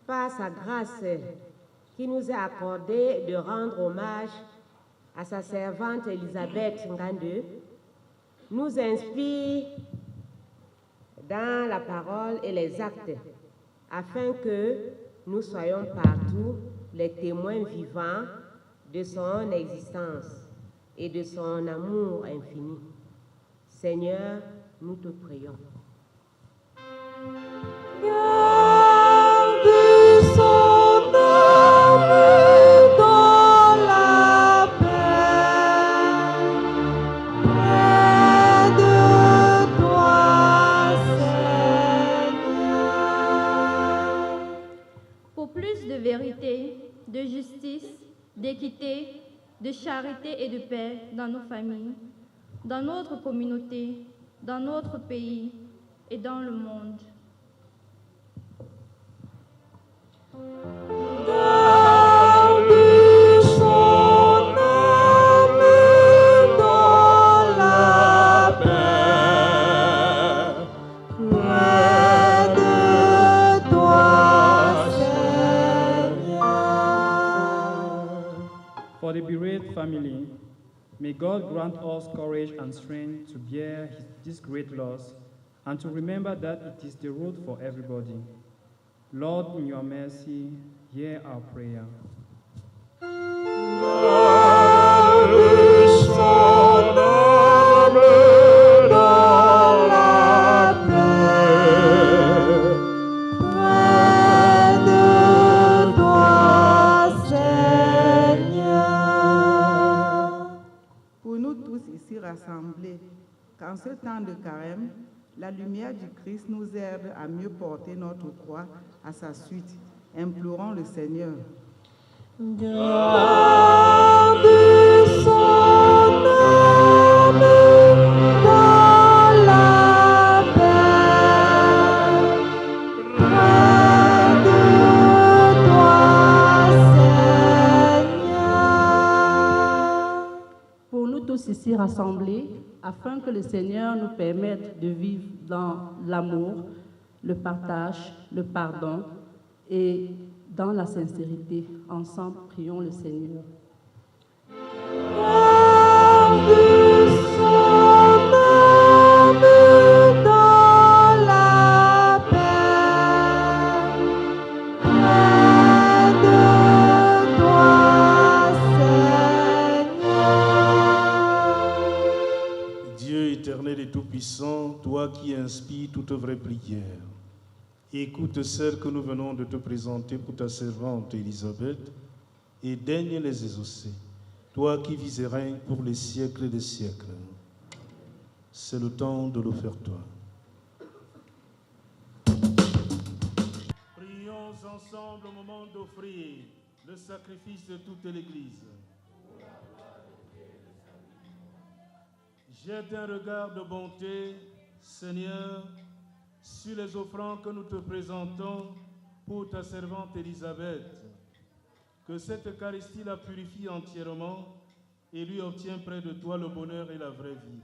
par sa grâce qui nous a accordé de rendre hommage à sa servante Elisabeth Ngande, nous inspire dans la parole et les actes, afin que nous soyons partout les témoins vivants de son existence et de son amour infini. Seigneur, nous te prions. Garde son âme dans la paix, près de toi, Seigneur. Pour plus de vérité, de justice, d'équité, de charité et de paix dans nos familles, dans notre communauté, dans notre pays et dans le monde. Garde son âme dans la paix, près de toi, Seigneur. For the bereaved family, may God grant us courage and strength to bear this great loss and to remember that it is the road for everybody. Lord, in your mercy, hear our prayer. Pour nous tous ici rassemblés, qu'en ce temps de carême, la lumière du Christ nous aide à mieux porter notre croix à sa suite. Implorons le Seigneur. Garde son âme dans la paix. Près de toi, Seigneur. Pour nous tous ici rassemblés, afin que le Seigneur nous permette de vivre dans l'amour, le partage, le pardon et dans la sincérité. Ensemble, prions le Seigneur. Garde son âme dans la paix. Près de toi, Seigneur. Dieu éternel et tout-puissant, toi qui inspires toute vraie prière, écoute celle que nous venons de te présenter pour ta servante Élisabeth et daigne les exaucer, toi qui vis et règnes pour les siècles des siècles. C'est le temps de l'offertoire. Prions ensemble au moment d'offrir le sacrifice de toute l'Église. Jette un regard de bonté, Seigneur, sur les offrandes que nous te présentons pour ta servante Élisabeth. Que cette Eucharistie la purifie entièrement et lui obtient près de toi le bonheur et la vraie vie.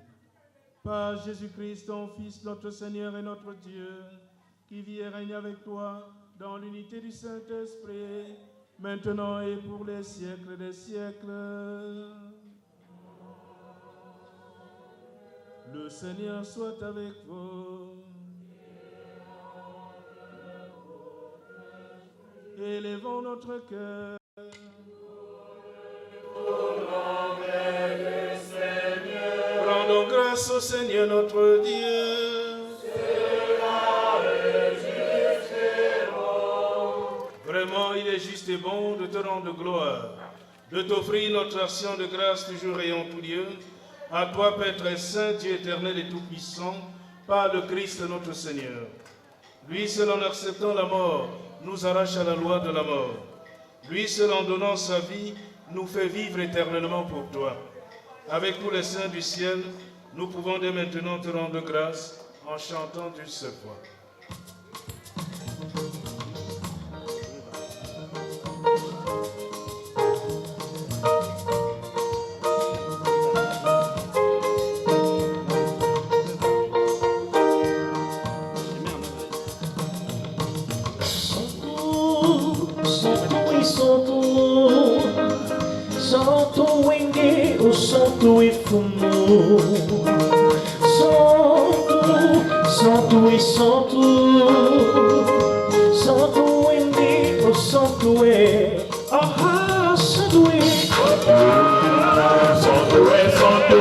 Par Jésus-Christ, ton Fils, notre Seigneur et notre Dieu, qui vit et règne avec toi dans l'unité du Saint-Esprit, maintenant et pour les siècles des siècles. Le Seigneur soit avec vous. Élevons notre cœur. Rendons grâce au Seigneur notre Dieu. Vraiment, il est juste et bon de te rendre gloire, de t'offrir notre action de grâce toujours et en tout lieu. À toi, Père très saint, Dieu éternel et tout-puissant, par le Christ notre Seigneur. Lui seul, en acceptant la mort, nous arrache à la loi de la mort. Lui seul, en donnant sa vie, nous fait vivre éternellement pour toi. Avec tous les saints du ciel, nous pouvons dès maintenant te rendre grâce en chantant d'une seule voix. Santo Wenge, o Santo e Fumo. Santo e Santo. Santo Wenge, o Santo e. Ah, Santo e. Santo e Santo.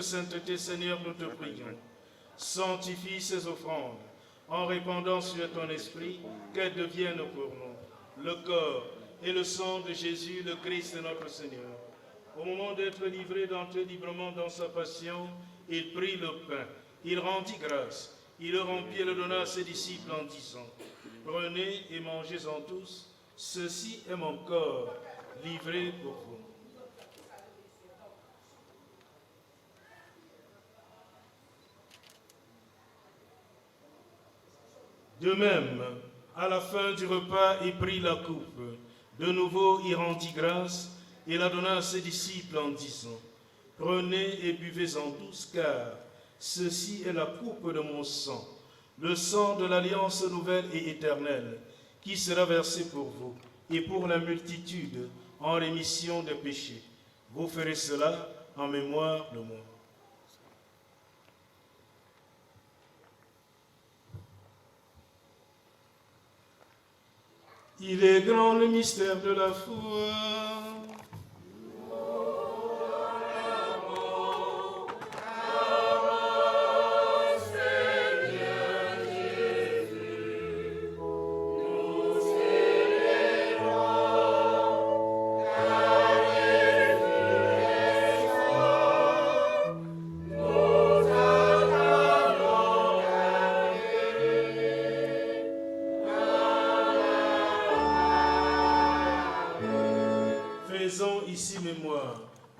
Sainteté, Seigneur, nous te prions. Sanctifie ces offrandes en répandant sur ton esprit qu'elles deviennent pour nous le corps et le sang de Jésus, le Christ notre Seigneur. Au moment d'être livré d'entrer librement dans sa passion, il prit le pain, il rendit grâce, il le rompit et le donna à ses disciples en disant: Prenez et mangez-en tous, ceci est mon corps livré pour vous. De même, à la fin du repas, il prit la coupe. De nouveau, il rendit grâce et la donna à ses disciples en disant: Prenez et buvez-en tous, car ceci est la coupe de mon sang, le sang de l'alliance nouvelle et éternelle, qui sera versé pour vous et pour la multitude en rémission des péchés. Vous ferez cela en mémoire de moi. Il est grand le mystère de la foi.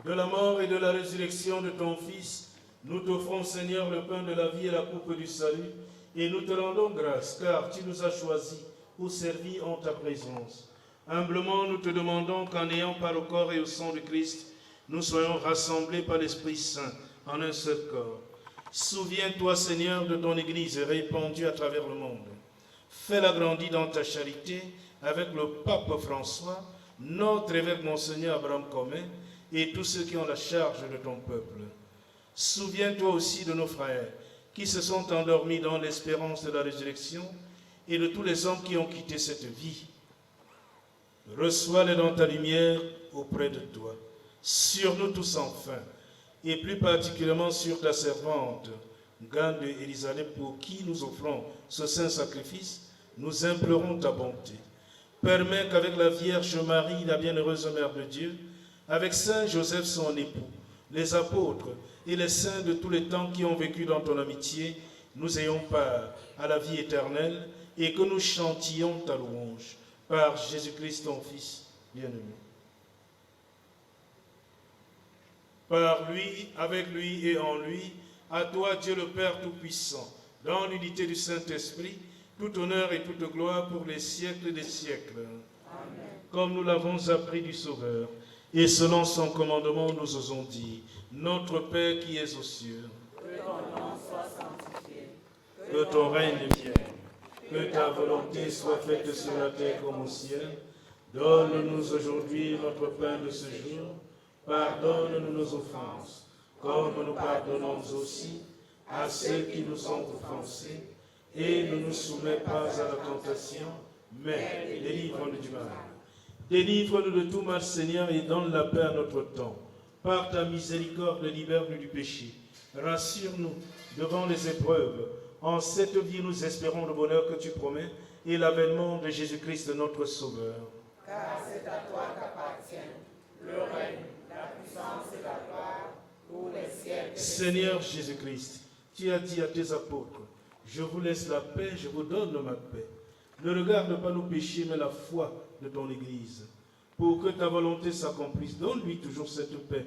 De la mort et de la résurrection de ton Fils, nous t'offrons, Seigneur, le pain de la vie et la coupe du salut, et nous te rendons grâce, car tu nous as choisis pour servir en ta présence. Humblement, nous te demandons qu'en ayant par au corps et au sang de Christ, nous soyons rassemblés par l'Esprit Saint en un seul corps. Souviens-toi, Seigneur, de ton Église répandue à travers le monde. Fais-la grandir dans ta charité avec le pape François, notre évêque Monseigneur Abraham Comé, et tous ceux qui ont la charge de ton peuple. Souviens-toi aussi de nos frères qui se sont endormis dans l'espérance de la résurrection et de tous les hommes qui ont quitté cette vie. Reçois-les dans ta lumière auprès de toi. Sur nous tous enfin, et plus particulièrement sur ta servante, Gande Élisabeth, pour qui nous offrons ce saint sacrifice, nous implorons ta bonté. Permets qu'avec la Vierge Marie, la bienheureuse Mère de Dieu, avec Saint Joseph son époux, les apôtres et les saints de tous les temps qui ont vécu dans ton amitié, nous ayons part à la vie éternelle et que nous chantions ta louange par Jésus-Christ ton Fils bien-aimé. Par lui, avec lui et en lui, à toi Dieu le Père Tout-Puissant, dans l'unité du Saint-Esprit, tout honneur et toute gloire pour les siècles des siècles. Amen. Comme nous l'avons appris du Sauveur, et selon son commandement, nous osons dire: Notre Père qui es aux cieux, que ton nom soit sanctifié, que ton règne vienne, que ta volonté soit faite sur la terre comme au ciel. Donne-nous aujourd'hui notre pain de ce jour. Pardonne-nous nos offenses, comme nous pardonnons aussi à ceux qui nous ont offensés. Et ne nous soumets pas à la tentation, mais délivre-nous du mal. Délivre-nous de tout mal, Seigneur, et donne la paix à notre temps. Par ta miséricorde, libère-nous du péché. Rassure-nous devant les épreuves. En cette vie, nous espérons le bonheur que tu promets et l'avènement de Jésus-Christ, notre Sauveur. Car c'est à toi Seigneur Jésus-Christ, tu as dit à tes apôtres, je vous laisse la paix, je vous donne ma paix. Ne regarde pas nos péchés, mais la foi de ton Église. Pour que ta volonté s'accomplisse, donne-lui toujours cette paix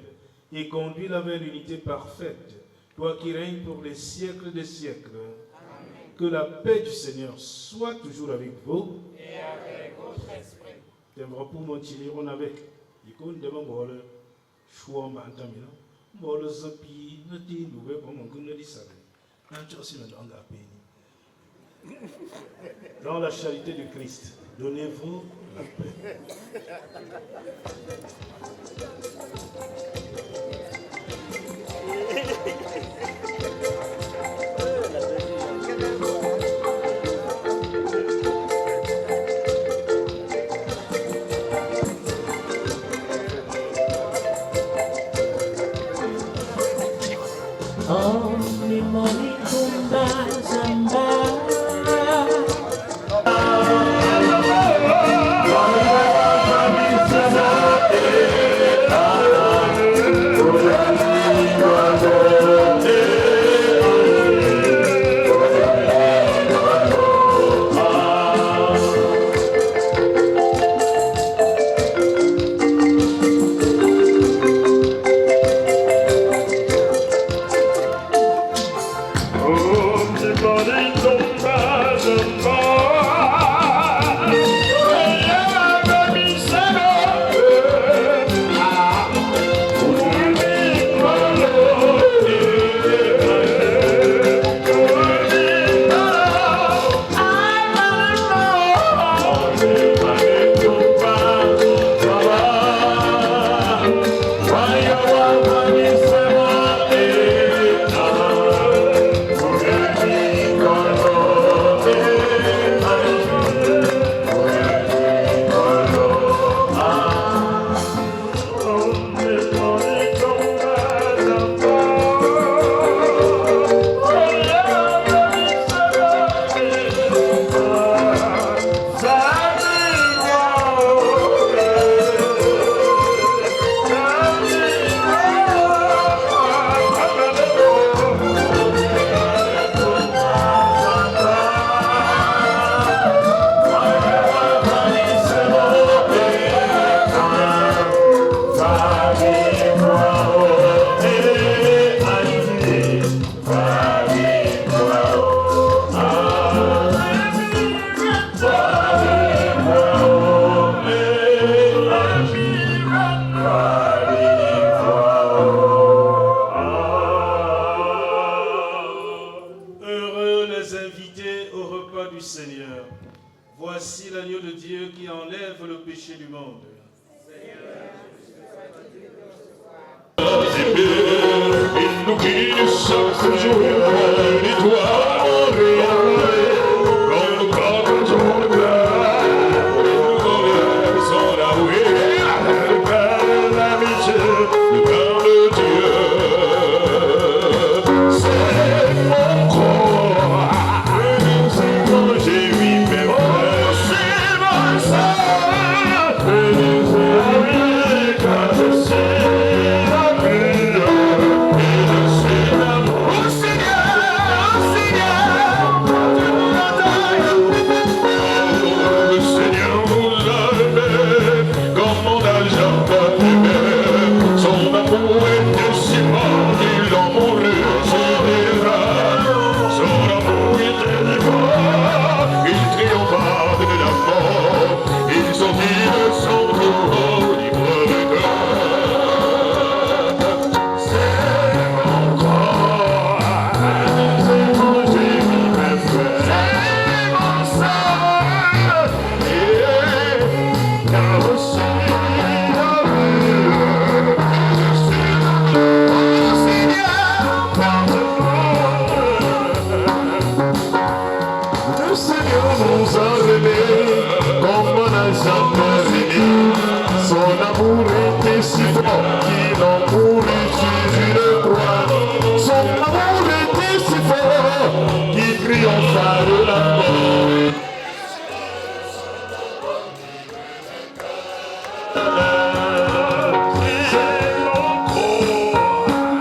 et conduis-la vers l'unité parfaite, toi qui règnes pour les siècles des siècles. Amen. Que la paix du Seigneur soit toujours avec vous. Et avec votre esprit. T'aimeras pour monter on avec. Il compte de mon bol. Choix m'entamina. Bol zapi, ne t'y nouvelle pour mon coup ne dit ça. Dans la charité du Christ, donnez-vous la paix.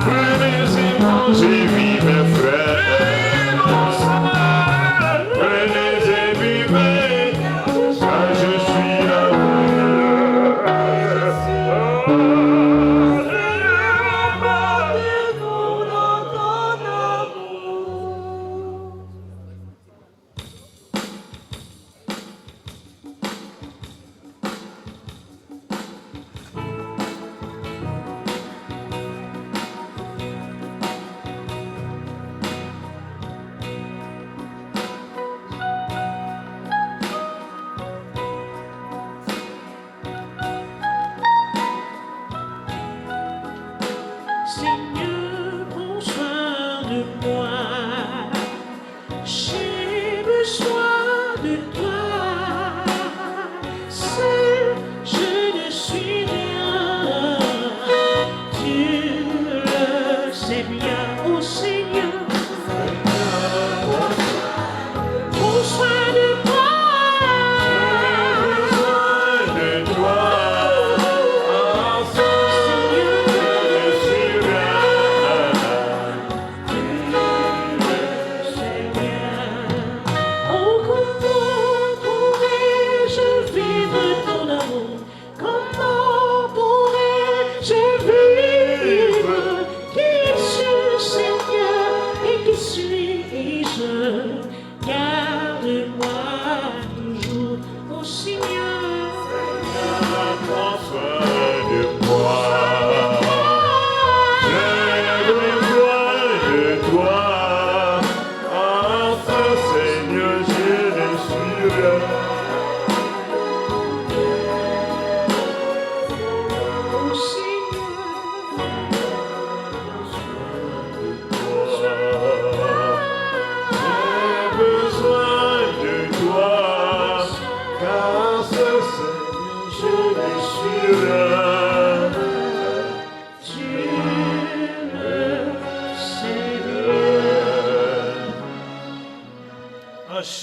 Prenez-y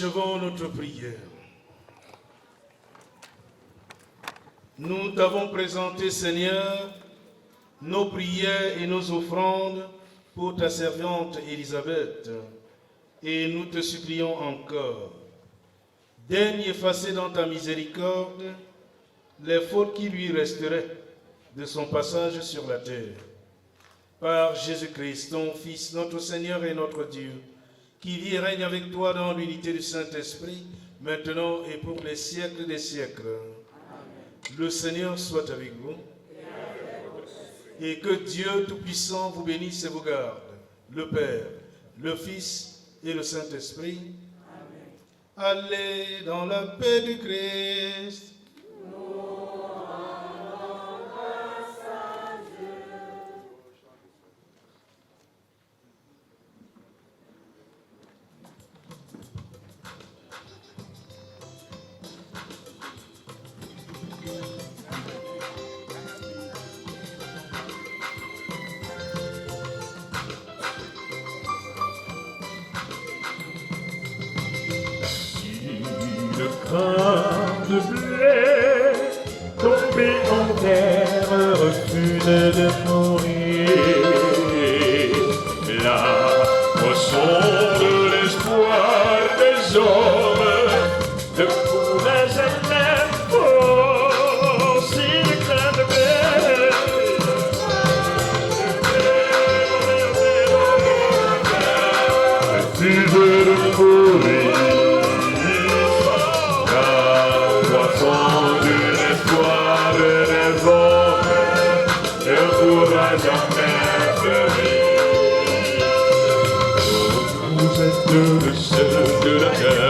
Achevons notre prière. Nous t'avons présenté, Seigneur, nos prières et nos offrandes pour ta servante Élisabeth, et nous te supplions encore, daigne effacer dans ta miséricorde les fautes qui lui resteraient de son passage sur la terre. Par Jésus-Christ, ton Fils, notre Seigneur et notre Dieu, qui vit et règne avec toi dans l'unité du Saint-Esprit, maintenant et pour les siècles des siècles. Amen. Le Seigneur soit avec vous. Et que Dieu Tout-Puissant vous bénisse et vous garde, le Père, le Fils et le Saint-Esprit. Amen. Allez dans la paix du Christ. De blé tombé en terre refuse de mourir. La moisson de l'espoir des hommes, de courage et même force, il craint de paix. Refuse de mourir. Vous êtes le seul de la terre.